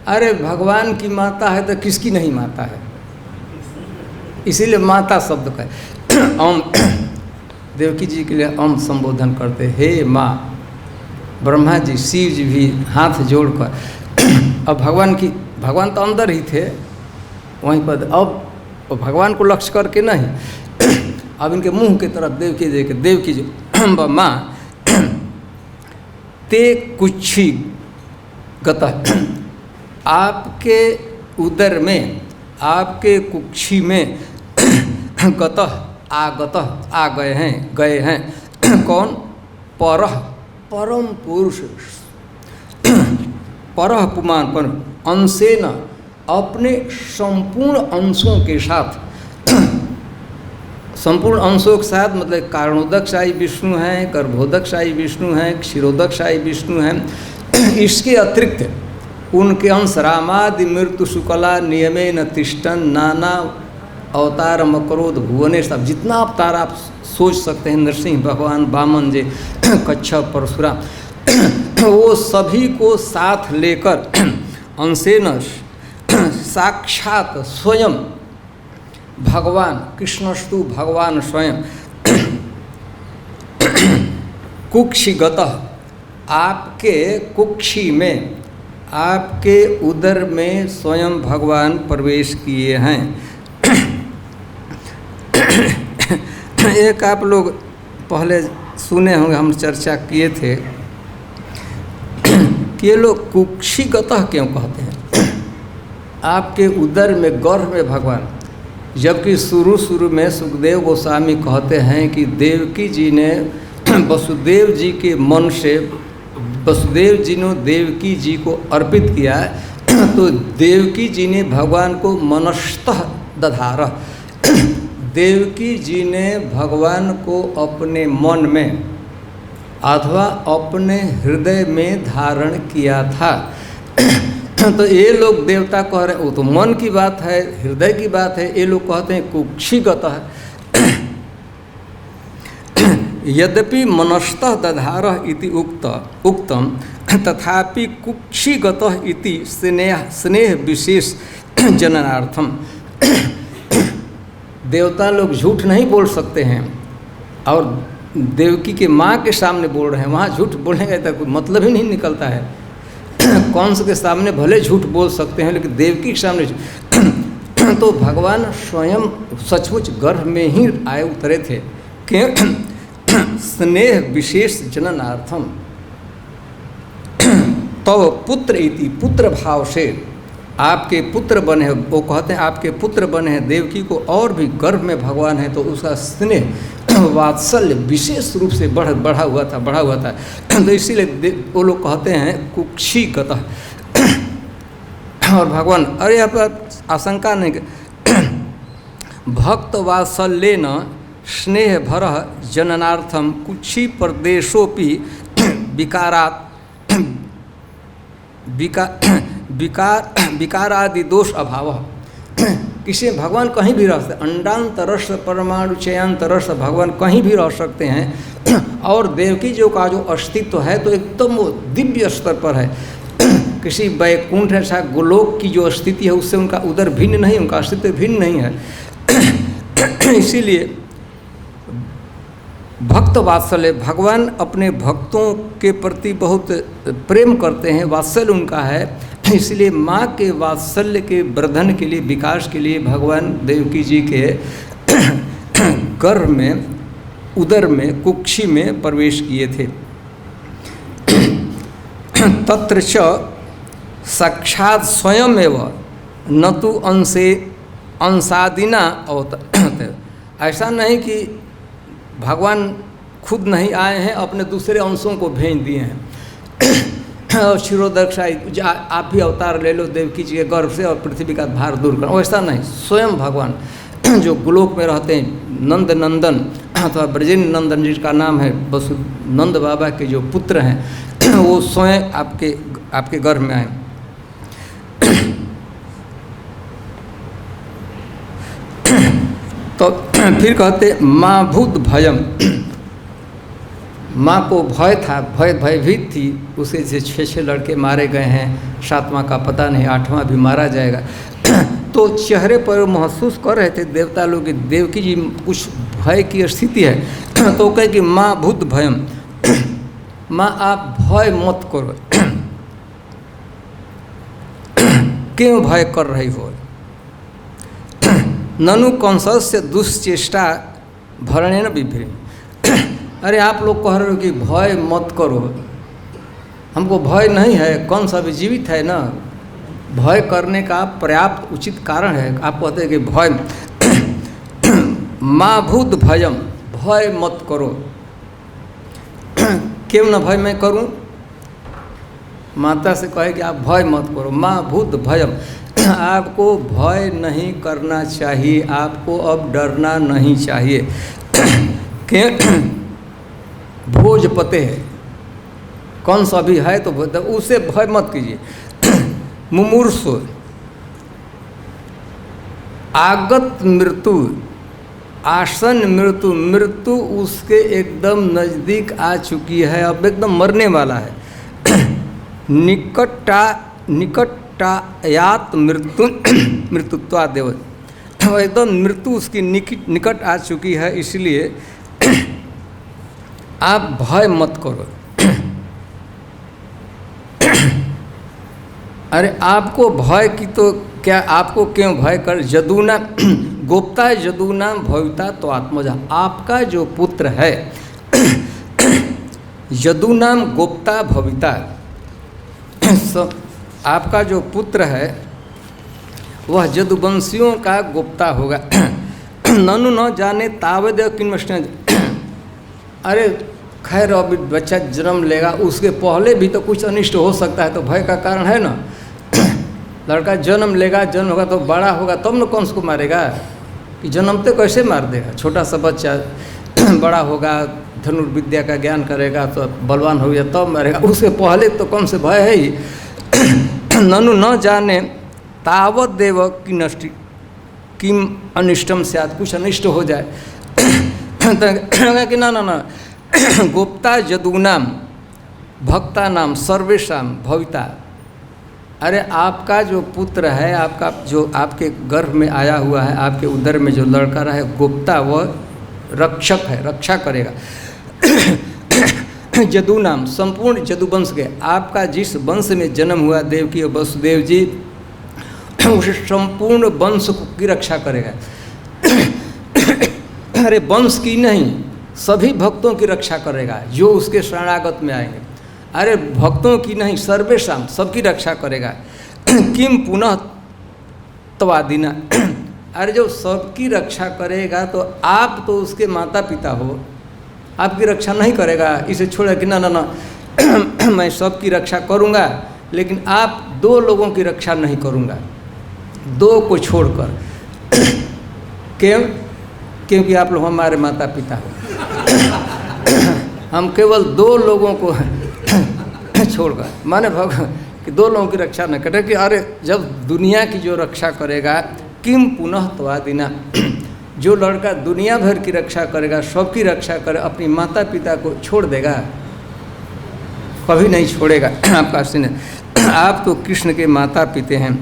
[SPEAKER 1] अरे भगवान की माता है तो किसकी नहीं माता है, इसीलिए माता शब्द का देवकी जी के लिए अम्ब संबोधन करते, हे माँ। ब्रह्मा जी शिव जी भी हाथ जोड़कर, अब भगवान तो अंदर ही थे वहीं पर, अब भगवान को लक्ष्य करके नहीं, अब इनके मुंह की तरफ देवकी जी अम्ब माँ ते कुक्षी गतः, आपके उदर में, आपके कुक्षी में, गतः आ गए हैं कौन? परह, परम पुरुष, परह पुमान पर, अंशे न, अपने संपूर्ण अंशों के साथ, संपूर्ण अंशों के साथ मतलब कारणोदकशायी विष्णु हैं, गर्भोदकशायी विष्णु हैं, क्षीरोदकशायी विष्णु हैं। इसके अतिरिक्त उनके अंश रामादि मृत्यु शुक्ला नियमे न तिष्ठन नाना अवतार मकरोध भुवने, सब जितना अवतार आप सोच सकते हैं, नरसिंह भगवान, वामन जी, कच्छप, परशुराम, वो सभी को साथ लेकर अंशेन साक्षात स्वयं भगवान कृष्णस्तु भगवान स्वयं कुक्षिगतः, आपके कुक्षी में, आपके उदर में स्वयं भगवान प्रवेश किए हैं। एक आप लोग पहले सुने होंगे, हम चर्चा किए थे कि ये लोग कुक्षिगतः क्यों कहते हैं, आपके उदर में, गर्भ में भगवान, जबकि शुरू में सुखदेव गोस्वामी कहते हैं कि देवकी जी ने वसुदेव जी के मन से, वसुदेव जी ने देवकी जी को अर्पित किया, तो देवकी जी ने भगवान को मनस्तः दधार, देवकी जी ने भगवान को अपने मन में अथवा अपने हृदय में धारण किया था। तो ये लोग देवता कह रहे, वो तो मन की बात है, हृदय की बात है, ये लोग कहते हैं कुक्षिगत है। यद्यपि मनस्तः दधारः इति उक्तम तथापि कुक्षिगतः इति स्नेह विशेष जननार्थम। देवता लोग झूठ नहीं बोल सकते हैं और देवकी के माँ के सामने बोल रहे हैं, वहाँ झूठ बोलने का तो कोई मतलब ही नहीं निकलता है। कंस के सामने भले झूठ बोल सकते हैं लेकिन देवकी के सामने तो भगवान स्वयं सचमुच गर्भ में ही आए उतरे थे कि स्नेह विशेष जननार्थम। तो पुत्र इति पुत्र भाव से आपके पुत्र बने हैं, वो कहते हैं आपके पुत्र बने हैं देवकी को, और भी गर्भ में भगवान है तो उसका स्नेह वात्सल्य विशेष रूप से बढ़ा हुआ था। तो इसीलिए वो लोग कहते हैं कुक्षिगत। और भगवान अरे यहाँ पर आशंका नहीं, भक्त वात्सल्येन स्नेह भर जननार्थम कुक्षी प्रदेशोपि विकारादि दोष अभाव। किसी भगवान कहीं भी रह सकते, अंडांतरस परमाणु चयांतरस भगवान कहीं भी रह सकते हैं। और देवकी जो का जो अस्तित्व है तो एकदम वो दिव्य स्तर पर है। किसी वैकुंठ ऐसा गोलोक की जो स्थिति है उससे उनका उधर भिन्न नहीं, उनका अस्तित्व भिन्न नहीं है। इसीलिए भक्त वात्सल्य, भगवान अपने भक्तों के प्रति बहुत प्रेम करते हैं, वात्सल्य उनका है। इसलिए माँ के वात्सल्य के वर्धन के लिए, विकास के लिए भगवान देवकी जी के गर्भ में, उदर में, कुक्षी में प्रवेश किए थे। तत्र च साक्षात् स्वयमेव न तो अंशादिना अवतरते। ऐसा नहीं कि भगवान खुद नहीं आए हैं, अपने दूसरे अंशों को भेज दिए हैं। और क्षीरोदक्षाई आप भी अवतार ले लो देवकी जी के गर्भ से और पृथ्वी का भार दूर करो, ऐसा नहीं। स्वयं भगवान जो गोलोक में रहते हैं, नंद नंदन अथवा ब्रजेंद्र नंदन जिसका नाम है, बस नंद बाबा के जो पुत्र हैं वो स्वयं आपके गर्भ में आए। तो फिर कहते माँ भूत भयम, माँ को भय था, भयभीत थी, उसे से 6 लड़के मारे गए हैं, 7वां का पता नहीं, 8वां भी मारा जाएगा। तो चेहरे पर महसूस कर रहे थे देवता लोग कि देवकी जी कुछ भय की स्थिति है। तो कहे कि माँ भूत भयम, माँ आप भय मत करो। क्यों भय कर रही हो? ननु कंसस्य दुश्चेष्टा भरणेन विभ्री। अरे आप लोग कह रहे हो कि भय मत करो, हमको भय नहीं है, कंस अभी जीवित है ना, भय करने का पर्याप्त उचित कारण है। आप कहते हैं कि भय माँ भूत भयम, भय मत करो। क्यों न भय मैं करूं? माता से कहे कि आप भय मत करो। माँ भूत भयम, आपको भय नहीं करना चाहिए, आपको अब डरना नहीं चाहिए। भोजपते है, कंस अभी है तो उसे भय मत कीजिए। मुमूर्षु आगत मृत्यु, आसन मृत्यु, मृत्यु उसके एकदम नज़दीक आ चुकी है, अब एकदम मरने वाला है। निकटायात मृत्युत्वा देव, एकदम मृत्यु उसकी निकट आ चुकी है, इसलिए आप भय मत करो। अरे आपको भय की तो क्या, आपको क्यों भय कर? जदूना गोप्ता जदूना भविता तो आत्मजा, आपका जो पुत्र है यदूनाम गोप्ता भविता, आपका जो पुत्र है वह जदुवंशियों का गोप्ता होगा। ननु न जाने तावद किन्वष्ण। अरे खैर अभी बच्चा जन्म लेगा, उसके पहले भी तो कुछ अनिष्ट हो सकता है, तो भय का कारण है ना। लड़का जन्म लेगा, जन्म होगा तो बड़ा होगा तब न कंस को मारेगा, कि जन्मते कैसे मार देगा? छोटा सा बच्चा बड़ा होगा, धनुर्विद्या का ज्ञान करेगा तो बलवान हो गया तब मरेगा, उसके पहले तो कम से भय है ही। ननु न जाने तावत देव की नष्टि किम अनिष्टम से आज कुछ अनिष्ट हो जाए तो कि ना गोप्ता यदूनाम भक्ता नाम सर्वेशम भविता। अरे आपका जो पुत्र है, आपका जो आपके गर्भ में आया हुआ है, आपके उदर में जो लड़का रहा है, गोप्ता वह रक्षक है, रक्षा करेगा। यदु नाम संपूर्ण यदुवंश के, आपका जिस वंश में जन्म हुआ देवकी और वसुदेव जी, उस संपूर्ण वंश की रक्षा करेगा। अरे वंश की नहीं, सभी भक्तों की रक्षा करेगा जो उसके शरणागत में आएंगे। अरे भक्तों की नहीं, सर्वेशाम सबकी रक्षा करेगा। किम पुनः तवादिना, अरे जो सबकी रक्षा करेगा तो आप तो उसके माता पिता हो, आपकी रक्षा नहीं करेगा। इसे छोड़ कि ना मैं सबकी रक्षा करूँगा लेकिन आप दो लोगों की रक्षा नहीं करूँगा, दो को छोड़कर। क्यों? क्योंकि आप लोग हमारे माता पिता हो। हम केवल दो लोगों को छोड़कर, माने भगवान कि दो लोगों की रक्षा न करे कि अरे जब दुनिया की जो रक्षा करेगा, किम पुनः तवादिना, जो लड़का दुनिया भर की रक्षा करेगा, सबकी रक्षा करे, अपनी माता पिता को छोड़ देगा? कभी नहीं छोड़ेगा। आपका सिंह, आप तो कृष्ण के माता पिता हैं,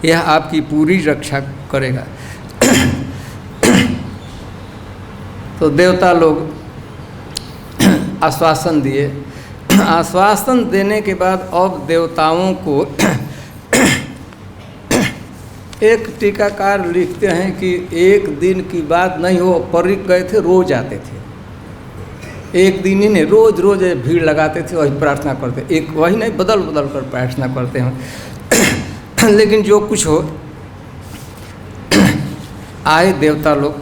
[SPEAKER 1] यह आपकी पूरी रक्षा करेगा। तो देवता लोग आश्वासन दिए। आश्वासन देने के बाद अब देवताओं को एक टीकाकार लिखते हैं कि एक दिन की बात नहीं हो, परिक गए थे, रोज आते थे। एक दिन ही नहीं, रोज रोज भीड़ लगाते थे, वही प्रार्थना करते, एक वही नहीं बदल बदल कर प्रार्थना करते हैं। लेकिन जो कुछ हो, आए देवता लोग,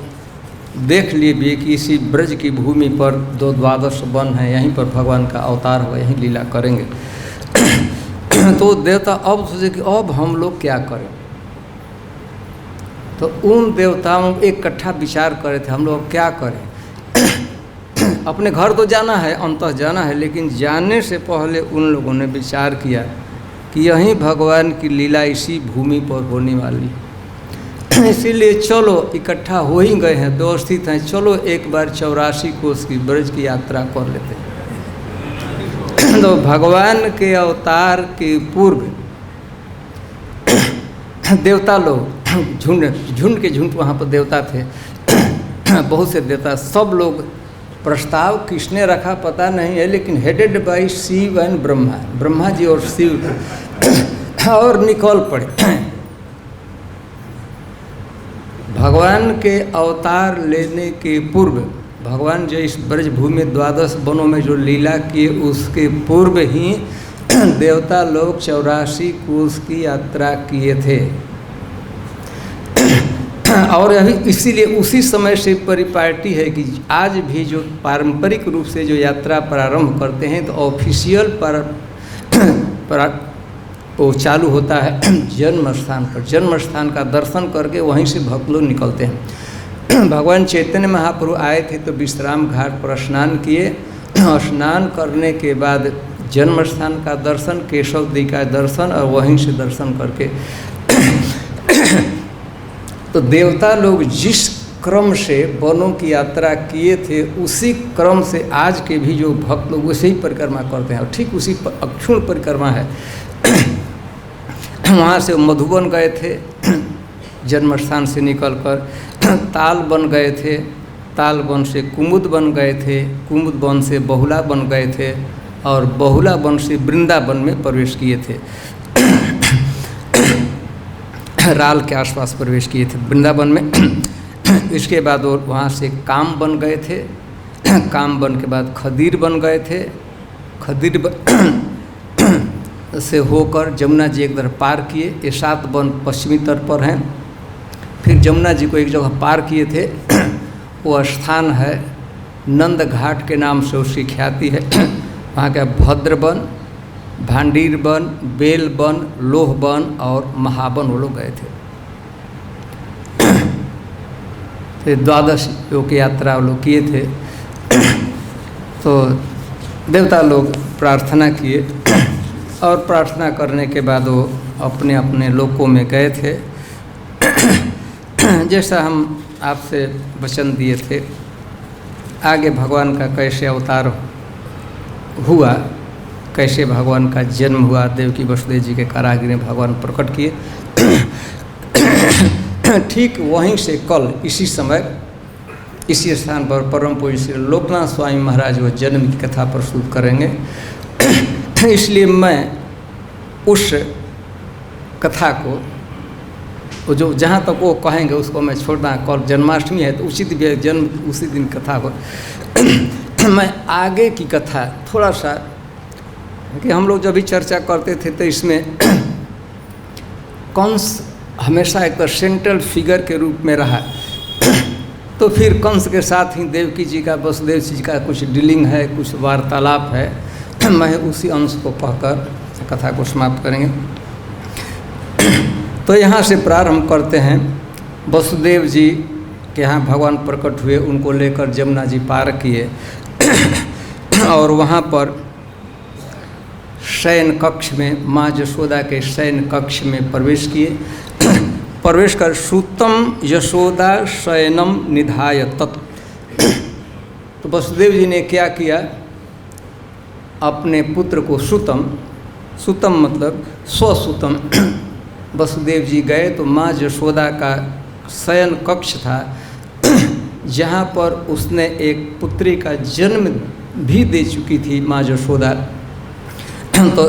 [SPEAKER 1] देख लिए भी कि इसी ब्रज की भूमि पर 2 द्वादश वन है, यहीं पर भगवान का अवतार होगा, यहीं लीला करेंगे। तो देवता अब सोचे कि अब हम लोग क्या करें। तो उन देवताओं इकट्ठा विचार करे थे, हम लोग क्या करें। अपने घर तो जाना है, अंततः जाना है, लेकिन जाने से पहले उन लोगों ने विचार किया कि यहीं भगवान की लीला इसी भूमि पर होने वाली है। इसीलिए चलो, इकट्ठा हो ही गए हैं, व्यवस्थित हैं, चलो एक बार 84 कोस की ब्रज की यात्रा कर लेते हैं। तो भगवान के अवतार के पूर्व देवता लोग झुंड के झुंड वहाँ पर देवता थे, बहुत से देवता, सब लोग, प्रस्ताव किसने रखा पता नहीं है, लेकिन headed by Shiva and Brahma, Brahma ji और शिव, और निकल पड़े। भगवान के अवतार लेने के पूर्व, भगवान जो इस ब्रजभूमि में 12 वनों में जो लीला किए, उसके पूर्व ही देवता लोग 84 कोस की यात्रा किए थे। और अभी इसीलिए उसी समय से परिपाटी है कि आज भी जो पारंपरिक रूप से जो यात्रा प्रारंभ करते हैं, तो ऑफिशियल पर वो चालू होता है जन्म स्थान पर। जन्म स्थान का दर्शन करके वहीं से भक्त लोग निकलते हैं। भगवान चैतन्य महाप्रभु आए थे तो विश्राम घाट पर स्नान किए, स्नान करने के बाद जन्म स्थान का दर्शन, केशव दी का दर्शन, और वहीं से दर्शन करके तो देवता लोग जिस क्रम से वनों की यात्रा किए थे, उसी क्रम से आज के भी जो भक्त लोग उसी परिक्रमा करते हैं, और ठीक उसी अक्षुण परिक्रमा है। वहाँ से मधुबन गए थे, जन्म स्थान से निकलकर ताल बन गए थे, ताल वन से कुमुद बन गए थे, कुमुद वन से बहुला बन गए थे, और बहुला वन से वृंदावन में प्रवेश किए थे। राल के आसपास प्रवेश किए थे वृंदावन में। इसके बाद वो वहाँ से काम बन गए थे, काम बन के बाद खदीर बन गए थे, खदीर से होकर जमुना जी एक तरफ पार किए, ये 7 वन पश्चिमी तट पर हैं। फिर जमुना जी को एक जगह पार किए थे, वो स्थान है नंद घाट के नाम से उसकी ख्याति है। वहाँ का Bhadravan, Bhandirvan, Belvan, Lohvan और महावन वो लोग गए थे। तो 12 योग की यात्रा वो लोग किए थे। तो देवता लोग प्रार्थना किए और प्रार्थना करने के बाद वो अपने अपने लोकों में गए थे। जैसा हम आपसे वचन दिए थे, आगे भगवान का कैसे अवतार हुआ, कैसे भगवान का जन्म हुआ, देवकी वसुदेव जी के कारागृह में भगवान प्रकट किए। ठीक वहीं से कल इसी समय इसी स्थान पर परम पूज्य श्री लोकनाथ स्वामी महाराज वो जन्म की कथा प्रस्तुत करेंगे। इसलिए मैं उस कथा को जो जहाँ तक वो कहेंगे उसको मैं छोड़ना। कल जन्माष्टमी है तो उचित भी जन्म उसी दिन कथा हो। मैं आगे की कथा थोड़ा सा कि हम लोग जब भी चर्चा करते थे तो इसमें कंस हमेशा एक सेंट्रल फिगर के रूप में रहा। तो फिर कंस के साथ ही देवकी जी का वसुदेव जी का कुछ डीलिंग है, कुछ वार्तालाप है। मैं उसी अंश को कहकर कथा को समाप्त करेंगे। तो यहाँ से प्रारंभ करते हैं। वसुदेव जी के यहाँ भगवान प्रकट हुए, उनको लेकर जमुना जी पार किए और वहाँ पर शयन कक्ष में माँ यशोदा के शयन कक्ष में प्रवेश किए। प्रवेश कर सुतम यशोदा शयनम निधाय तत्। तो वसुदेव जी ने क्या किया, अपने पुत्र को सुतम, सुतम मतलब स्वसुतम, वसुदेव जी गए तो माँ यशोदा का शयन कक्ष था जहाँ पर उसने एक पुत्री का जन्म भी दे चुकी थी माँ यशोदा। तो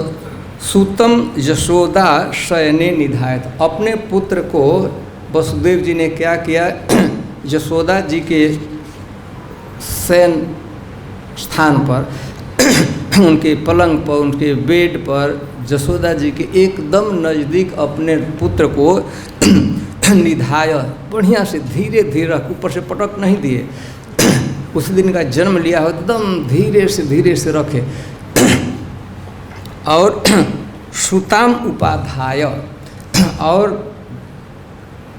[SPEAKER 1] सुतम यशोदा शयने निधायत, अपने पुत्र को वसुदेव जी ने क्या किया, यशोदा जी के शयन स्थान पर उनके पलंग पर, उनके बेड पर यशोदा जी के एकदम नज़दीक अपने पुत्र को निधाय बढ़िया से धीरे धीरे ऊपर से पटक नहीं दिए। उस दिन का जन्म लिया हो एकदम धीरे से रखे। और सुताम उपाध्याय, और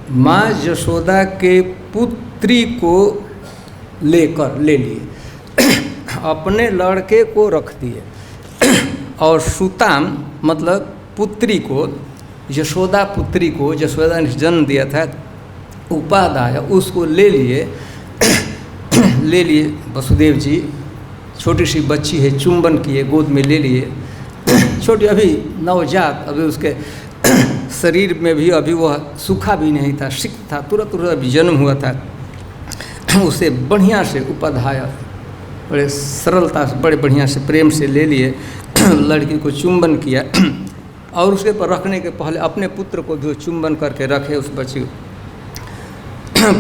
[SPEAKER 1] माँ यशोदा के पुत्री को ले लिए, अपने लड़के को रख दिए। और सुताम मतलब पुत्री को, यशोदा पुत्री को यशोदा ने जन्म दिया था, उपाध्याय उसको ले लिए वसुदेव जी। छोटी सी बच्ची है, चुंबन किए, गोद में ले लिए। छोटी अभी नवजात, अभी उसके शरीर में भी अभी वह सूखा भी नहीं था, सिक्त था, तुरंत अभी जन्म हुआ था। उसे बढ़िया से उपाध्याय बड़े सरलता से बड़े बढ़िया से प्रेम से ले लिए, लड़की को चुंबन किया और उसके पर रखने के पहले अपने पुत्र को भी चुंबन करके रखे उस बच्ची को।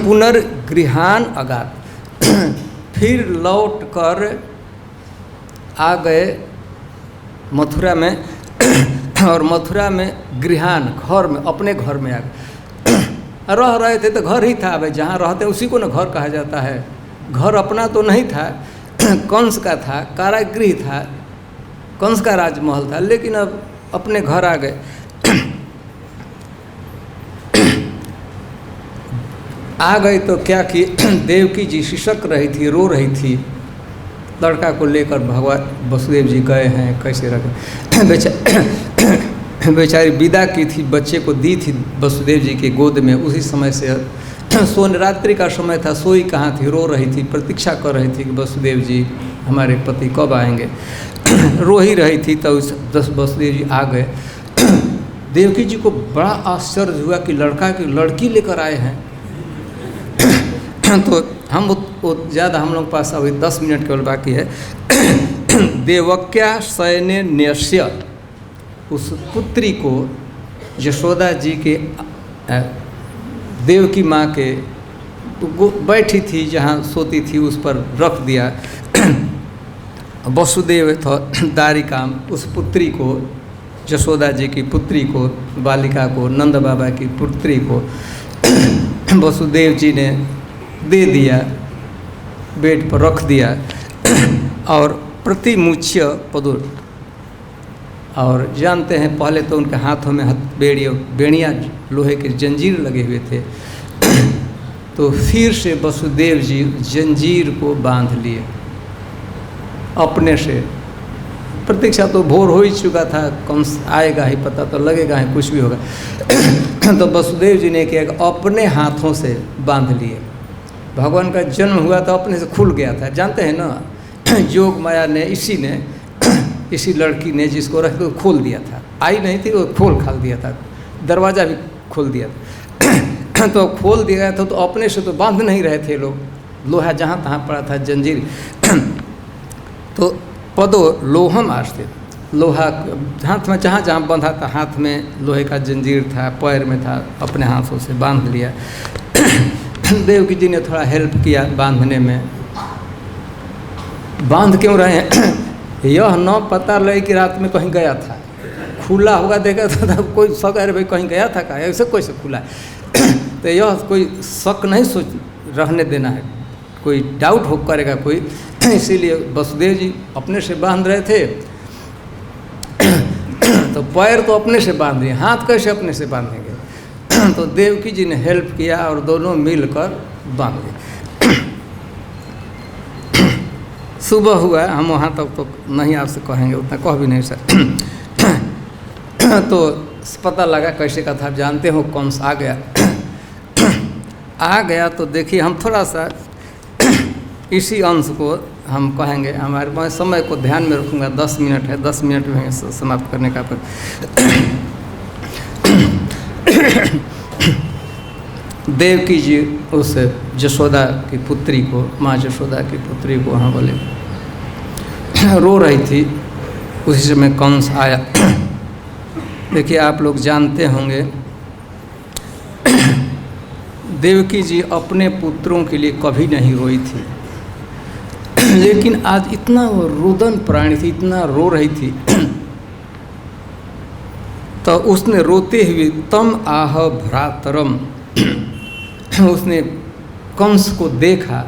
[SPEAKER 1] पुनर्गृहान अगात, फिर लौट कर आ गए मथुरा में। और मथुरा में गृहान, घर में, अपने घर में आ गए। रह रहे थे तो घर ही था, भाई जहाँ रहते उसी को ना घर कहा जाता है। घर अपना तो नहीं था, कंस का था, कारागृह था, कंस का राजमहल था, लेकिन अब अपने घर आ गए। आ गई तो क्या कि देवकी जी सिसक रही थी, रो रही थी। लड़का को लेकर भगवान वसुदेव जी गए हैं, कैसे रखे। बेचारी विदा की थी, बच्चे को दी थी वसुदेव जी के गोद में। उसी समय से सोने रात्रि का समय था, सोई कहाँ थी, रो रही थी, प्रतीक्षा कर रही थी कि वसुदेव जी हमारे पति कब आएंगे। रो ही रही थी तो वसुदेव जी आ गए। देवकी जी को बड़ा आश्चर्य हुआ कि लड़का की लड़की लेकर आए हैं। तो हम वो ज़्यादा हम लोग पास अभी 10 मिनट केवल बाकी है। देवक्या शयने न्यस्य, उस पुत्री को यशोदा जी के देव की माँ के बैठी थी जहाँ सोती थी उस पर रख दिया। वसुदेव था दारिकाम, उस पुत्री को, यशोदा जी की पुत्री को, बालिका को, नंद बाबा की पुत्री को वसुदेव जी ने दे दिया, बेड पर रख दिया। और प्रतिमुच्य पदुर, और जानते हैं पहले तो उनके हाथों में बेड़ियाँ लोहे के जंजीर लगे हुए थे। तो फिर से वसुदेव जी जंजीर को बांध लिए। अपने से। प्रतीक्षा तो भोर हो ही चुका था, कौन आएगा ही पता तो लगेगा ही, कुछ भी होगा। तो वसुदेव जी ने क्या, अपने हाथों से बांध लिए। भगवान का जन्म हुआ तो अपने से खुल गया था, जानते हैं ना। योग माया ने इसी लड़की ने जिसको रख के खोल दिया था, आई नहीं थी वो खोल खाल दिया था, दरवाज़ा भी खोल दिया था। तो खोल दिया था तो अपने से तो बांध नहीं रहे थे लोग, लोहा जहाँ तहाँ पड़ा था, जंजीर। तो पदो लोहम आस्ते, लोहा हाथ में जहाँ जहाँ बंधा था, हाथ में लोहे का जंजीर था, पैर में था, अपने हाथों से बांध लिया। देवकी जी ने थोड़ा हेल्प किया बांधने में। बांध क्यों रहे हैं? यह न पता लगे कि रात में कहीं गया था, खुला होगा देखा था तो कोई शक है भाई कहीं गया था का, ऐसे कोई से खुला है। तो यह कोई शक नहीं सोच रहने देना है, कोई डाउट हो करेगा कोई, इसीलिए वसुदेव जी अपने से बांध रहे थे। तो पैर तो अपने से बांध दिए, हाथ कैसे अपने से बांधेंगे? तो देवकी जी ने हेल्प किया और दोनों मिलकर बांध दिए। सुबह हुआ, हम वहाँ तक तो नहीं आपसे कहेंगे, उतना कह भी नहीं सर। तो पता लगा कैसे का था, जानते हो कौन सा आ गया। आ गया तो देखिए, हम थोड़ा सा इसी अंश को हम कहेंगे, हमारे समय को ध्यान में रखूँगा। 10 मिनट है, 10 मिनट में समाप्त करने का। पर देवकी जी उस जशोदा की पुत्री को, माँ जशोदा की पुत्री को वहाँ बोले, रो रही थी। उसी समय कंस आया। देखिए आप लोग जानते होंगे, देवकी जी अपने पुत्रों के लिए कभी नहीं रोई थी, लेकिन आज इतना वो रुदन प्राणी थी, इतना रो रही थी। तो उसने रोते हुए तम आह भ्रातरम, उसने कंस को देखा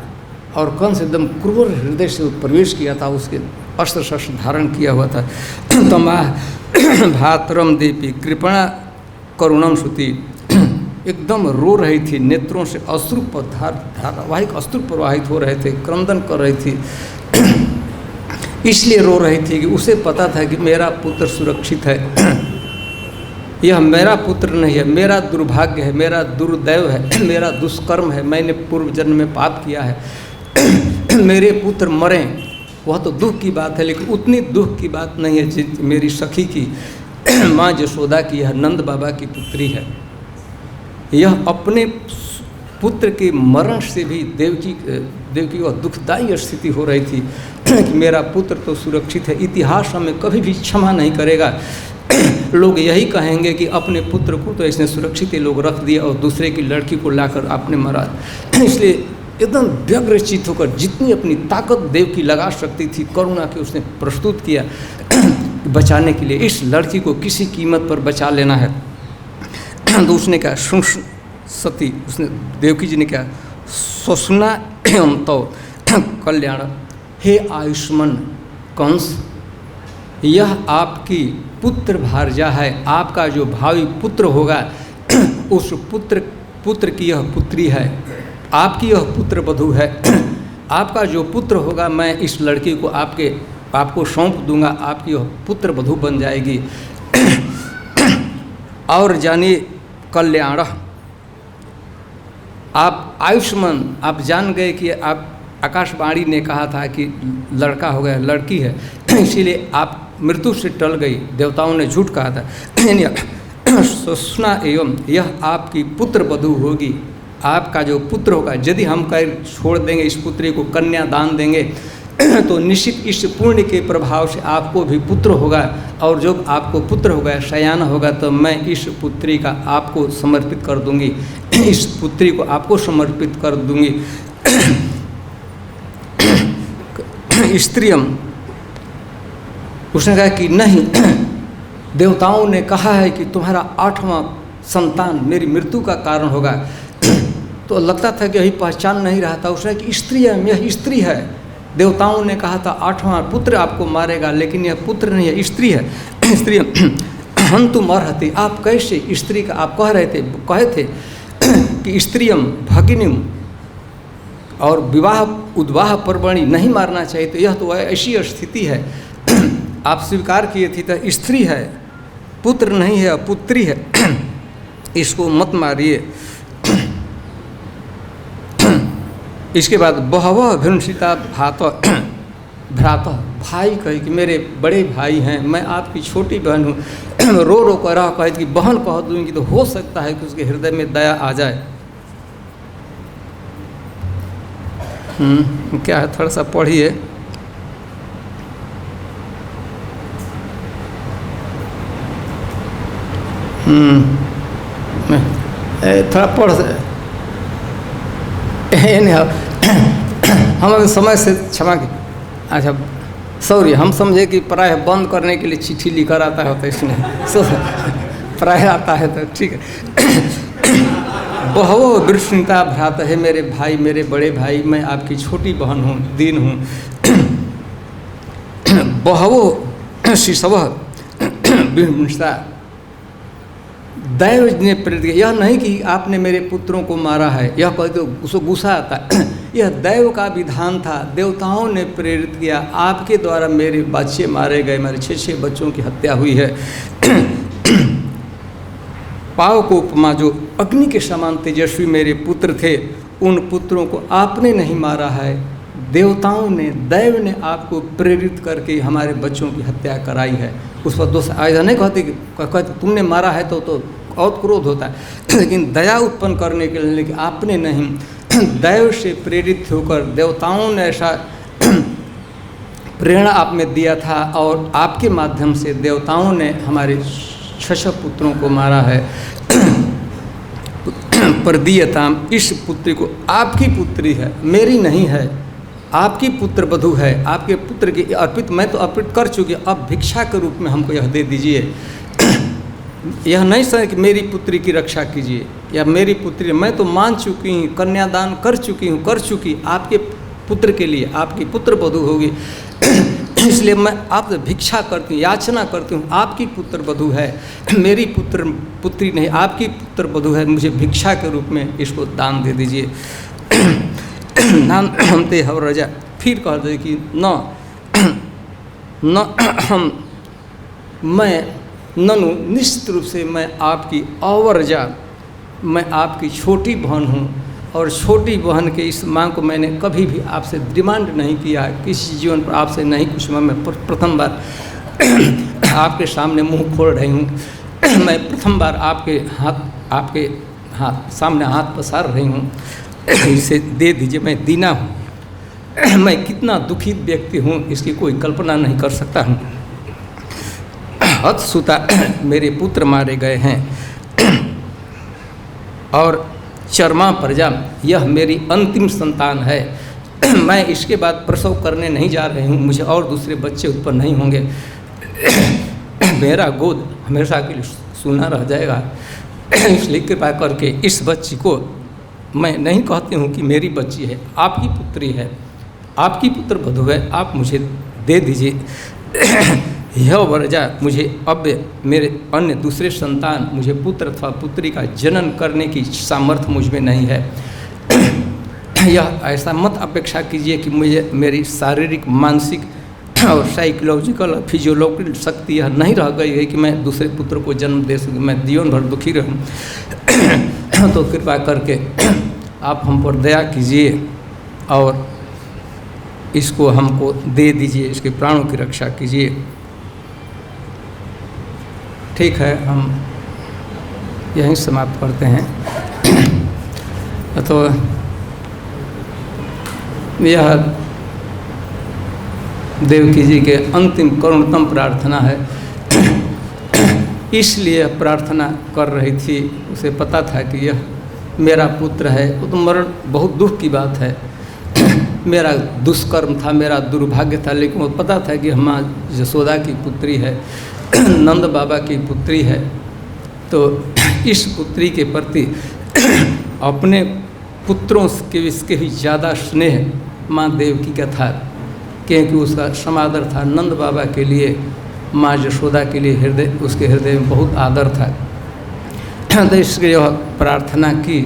[SPEAKER 1] और कंस एकदम क्रूर हृदय से प्रवेश किया था, उसके अस्त्र शस्त्र धारण किया हुआ था। तमाह भ्रातरम देवी कृपणा करुणम श्रुति, एकदम रो रही थी, नेत्रों से अश्रु धारावाहिक अश्रु प्रवाहित हो रहे थे, क्रंदन कर रही थी। इसलिए रो रही थी कि उसे पता था कि मेरा पुत्र सुरक्षित है, यह मेरा पुत्र नहीं है, मेरा दुर्भाग्य है, मेरा दुर्दैव है, मेरा दुष्कर्म है, मैंने पूर्व जन्म में पाप किया है। मेरे पुत्र मरें वह तो दुख की बात है, लेकिन उतनी दुख की बात नहीं है जितनी मेरी सखी की, माँ जशोदा की, यह नंद बाबा की पुत्री है। यह अपने पुत्र के मरण से भी देवकी वह दुखदायी स्थिति हो रही थी कि मेरा पुत्र तो सुरक्षित है, इतिहास हमें कभी भी क्षमा नहीं करेगा। लोग यही कहेंगे कि अपने पुत्र को तो इसने सुरक्षित ही लोग रख दिया और दूसरे की लड़की को लाकर आपने मारा। इसलिए एकदम व्यग्रचित होकर जितनी अपनी ताकत देवकी लगा सकती थी, करुणा की उसने प्रस्तुत किया बचाने के लिए। इस लड़की को किसी कीमत पर बचा लेना है। तो उसने कहा सती, उसने देवकी जी ने कहा सुषुम्ना एवं तो कल्याण, हे आयुष्मान कंस, यह आपकी पुत्र भार्या है, आपका जो भावी पुत्र होगा उस पुत्र की यह पुत्री है, आपकी यह पुत्र वधू है। आपका जो पुत्र होगा मैं इस लड़की को आपको सौंप दूंगा, आपकी यह पुत्र वधू बन जाएगी। और जानिए कल्याण, आप आयुष्मान, आप जान गए कि आप आकाशवाणी ने कहा था कि लड़का हो गया, लड़की है, इसीलिए आप मृत्यु से टल गई। देवताओं ने झूठ कहा था। सुषुम्ना एवं, यह आपकी पुत्र वधू होगी, आपका जो पुत्र होगा। यदि हम कहीं छोड़ देंगे इस पुत्री को, कन्या दान देंगे, तो निश्चित इस पुण्य के प्रभाव से आपको भी पुत्र होगा, और जब आपको पुत्र होगा, शयान होगा, तो मैं इस पुत्री का आपको समर्पित कर दूंगी, इस पुत्री को आपको समर्पित कर दूंगी। स्त्रियम, उसने कहा कि नहीं, देवताओं ने कहा है कि तुम्हारा 8वां संतान मेरी मृत्यु का कारण होगा। तो लगता था कि यही पहचान नहीं रहा था। उसने कि स्त्री है, यह स्त्री है। देवताओं ने कहा था 8वां पुत्र आपको मारेगा, लेकिन यह पुत्र नहीं है, स्त्री है। स्त्री हम तुम अर्हति, आप कैसे स्त्री का आप कहे थे कि स्त्रियम भगिनीम, और विवाह उद्वाह पर्वणि नहीं मारना चाहिए। तो यह तो ऐसी स्थिति है, आप स्वीकार किए थी तो स्त्री है, पुत्र नहीं है, पुत्री है, इसको मत मारिए। इसके बाद बहवः भ्रंशिता भ्राता, भाई कहे कि मेरे बड़े भाई हैं, मैं आपकी छोटी बहन हूँ। रो रो कर रहा, कहे कि बहन कह दूँगी तो हो सकता है कि उसके हृदय में दया आ जाए। क्या है, थोड़ा सा पढ़िए। थोड़ा पढ़ हम अभी समय से क्षमा की। अच्छा सॉरी, हम समझे कि प्राय बंद करने के लिए चिट्ठी लिखकर आता है, तो इसमें प्राय आता है तो ठीक है। बहवो वृष्णिता भ्राता है, मेरे भाई, मेरे बड़े भाई, मैं आपकी छोटी बहन हूँ, दीन हूँ। बहवो शिशव विमृष्टा, दैव ने प्रेरित किया। यह नहीं कि आपने मेरे पुत्रों को मारा है, यह कहते उसको गुस्सा आता है। यह दैव का विधान था, देवताओं ने प्रेरित किया, आपके द्वारा मेरे बच्चे मारे गए, मेरे 6 बच्चों की हत्या हुई है। पाव को उपमा, जो अग्नि के समान तेजस्वी मेरे पुत्र थे, उन पुत्रों को आपने नहीं मारा है, देवताओं ने, दैव ने आपको प्रेरित करके हमारे बच्चों की हत्या कराई है। उस पर दोष ऐसा नहीं कहते तुमने मारा है तो और क्रोध होता है, लेकिन दया उत्पन्न करने के लिए, लेकिन आपने नहीं, दैव से प्रेरित होकर देवताओं ने ऐसा प्रेरणा आप में दिया था, और आपके माध्यम से देवताओं ने हमारे 6 पुत्रों को मारा है। प्रदीयताम, इस पुत्री को, आपकी पुत्री है, मेरी नहीं है, आपकी पुत्र वधू है, आपके पुत्र की अर्पित, मैं तो अर्पित कर चुकी, अब भिक्षा के रूप में हमको यह दे दीजिए। यह नहीं सर कि मेरी पुत्री की रक्षा कीजिए, या मेरी पुत्री, मैं तो मान चुकी हूँ, कन्यादान कर चुकी, आपके पुत्र के लिए, आपकी पुत्र वधू होगी, इसलिए मैं आपसे भिक्षा करती हूँ, याचना करती हूँ, आपकी पुत्र वधू है, मेरी पुत्री नहीं, आपकी पुत्र वधू है, मुझे भिक्षा के रूप में इसको दान दे दीजिए। नाम हमते हव रजा, फिर कह दे कि मैं ननु, निश्चित रूप से मैं आपकी अवरजा, मैं आपकी छोटी बहन हूँ, और छोटी बहन के इस मांग को मैंने कभी भी आपसे डिमांड नहीं किया, किसी जीवन पर आपसे नहीं कुछ, मैं प्रथम बार आपके सामने मुंह खोल रही हूँ, मैं प्रथम बार आपके हाथ सामने हाथ पसार रही हूँ, इसे दे दीजिए, मैं दीना हूँ, मैं कितना दुखित व्यक्ति हूँ इसकी कोई कल्पना नहीं कर सकता हूँ। हतसुता, मेरे पुत्र मारे गए हैं, और चरमा प्रजा, यह मेरी अंतिम संतान है, मैं इसके बाद प्रसव करने नहीं जा रही हूँ, मुझे और दूसरे बच्चे उत्पन्न नहीं होंगे, मेरा गोद हमेशा के लिए सूना रह जाएगा, इसलिए कृपा करके इस बच्ची को, मैं नहीं कहती हूँ कि मेरी बच्ची है, आपकी पुत्री है, आपकी पुत्र वधू है, आप मुझे दे दीजिए। यह वरजा, मुझे अब मेरे अन्य दूसरे संतान, मुझे पुत्र अथवा पुत्री का जनन करने की सामर्थ्य मुझ में नहीं है। यह ऐसा मत अपेक्षा कीजिए कि मुझे मेरी शारीरिक, मानसिक और साइकोलॉजिकल और फिजियोलॉजिकल शक्ति यह नहीं रह गई है कि मैं दूसरे पुत्र को जन्म दे सकूँ, मैं जीवन भर दुखी रहूँ। तो कृपा करके आप हम पर दया कीजिए और इसको हमको दे दीजिए, इसके प्राणों की रक्षा कीजिए। ठीक है, हम यहीं समाप्त करते हैं। तो यह देवकी जी के अंतिम करुणतम प्रार्थना है, इसलिए प्रार्थना कर रही थी। उसे पता था कि यह मेरा पुत्र है, वो तो मरण बहुत दुख की बात है, मेरा दुष्कर्म था, मेरा दुर्भाग्य था, लेकिन वो पता था कि माँ यशोदा की पुत्री है, नंद बाबा की पुत्री है, तो इस पुत्री के प्रति अपने पुत्रों के इसके भी ज़्यादा स्नेह माँ देवकी का था, क्योंकि उसका समादर था नंद बाबा के लिए, माँ यशोदा के लिए हृदय, उसके हृदय में बहुत आदर था। तो इसके यह प्रार्थना की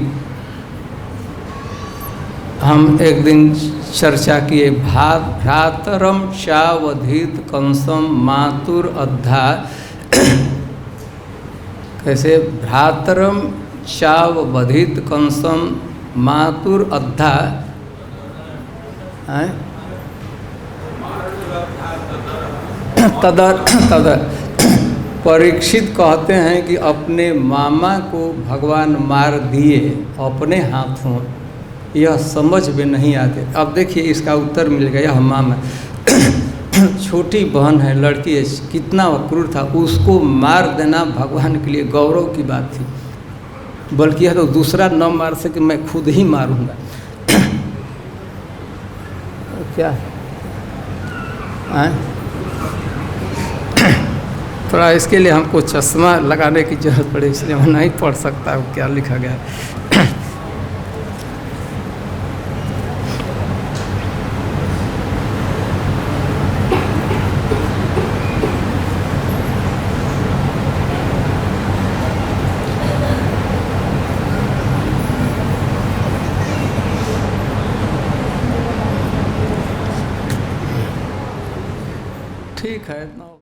[SPEAKER 1] हम एक दिन चर्चा किए भ्रातरम चावधीत कंसम मातुर अद्धा। कैसे? भ्रातरम चावधीत कंसम मातुर अद्धा तद परीक्षित कहते हैं कि अपने मामा को भगवान मार दिए अपने हाथों, यह समझ में नहीं आते। अब देखिए इसका उत्तर मिल गया। यह मामा छोटी बहन है, लड़की है, कितना क्रूर था, उसको मार देना भगवान के लिए गौरव की बात थी। बल्कि यह तो दूसरा न मार सके, मैं खुद ही मारूंगा। क्या थोड़ा इसके लिए हमको चश्मा लगाने की जरूरत पड़ी, इसलिए मैं नहीं पढ़ सकता हूँ क्या लिखा गया है। ठीक है।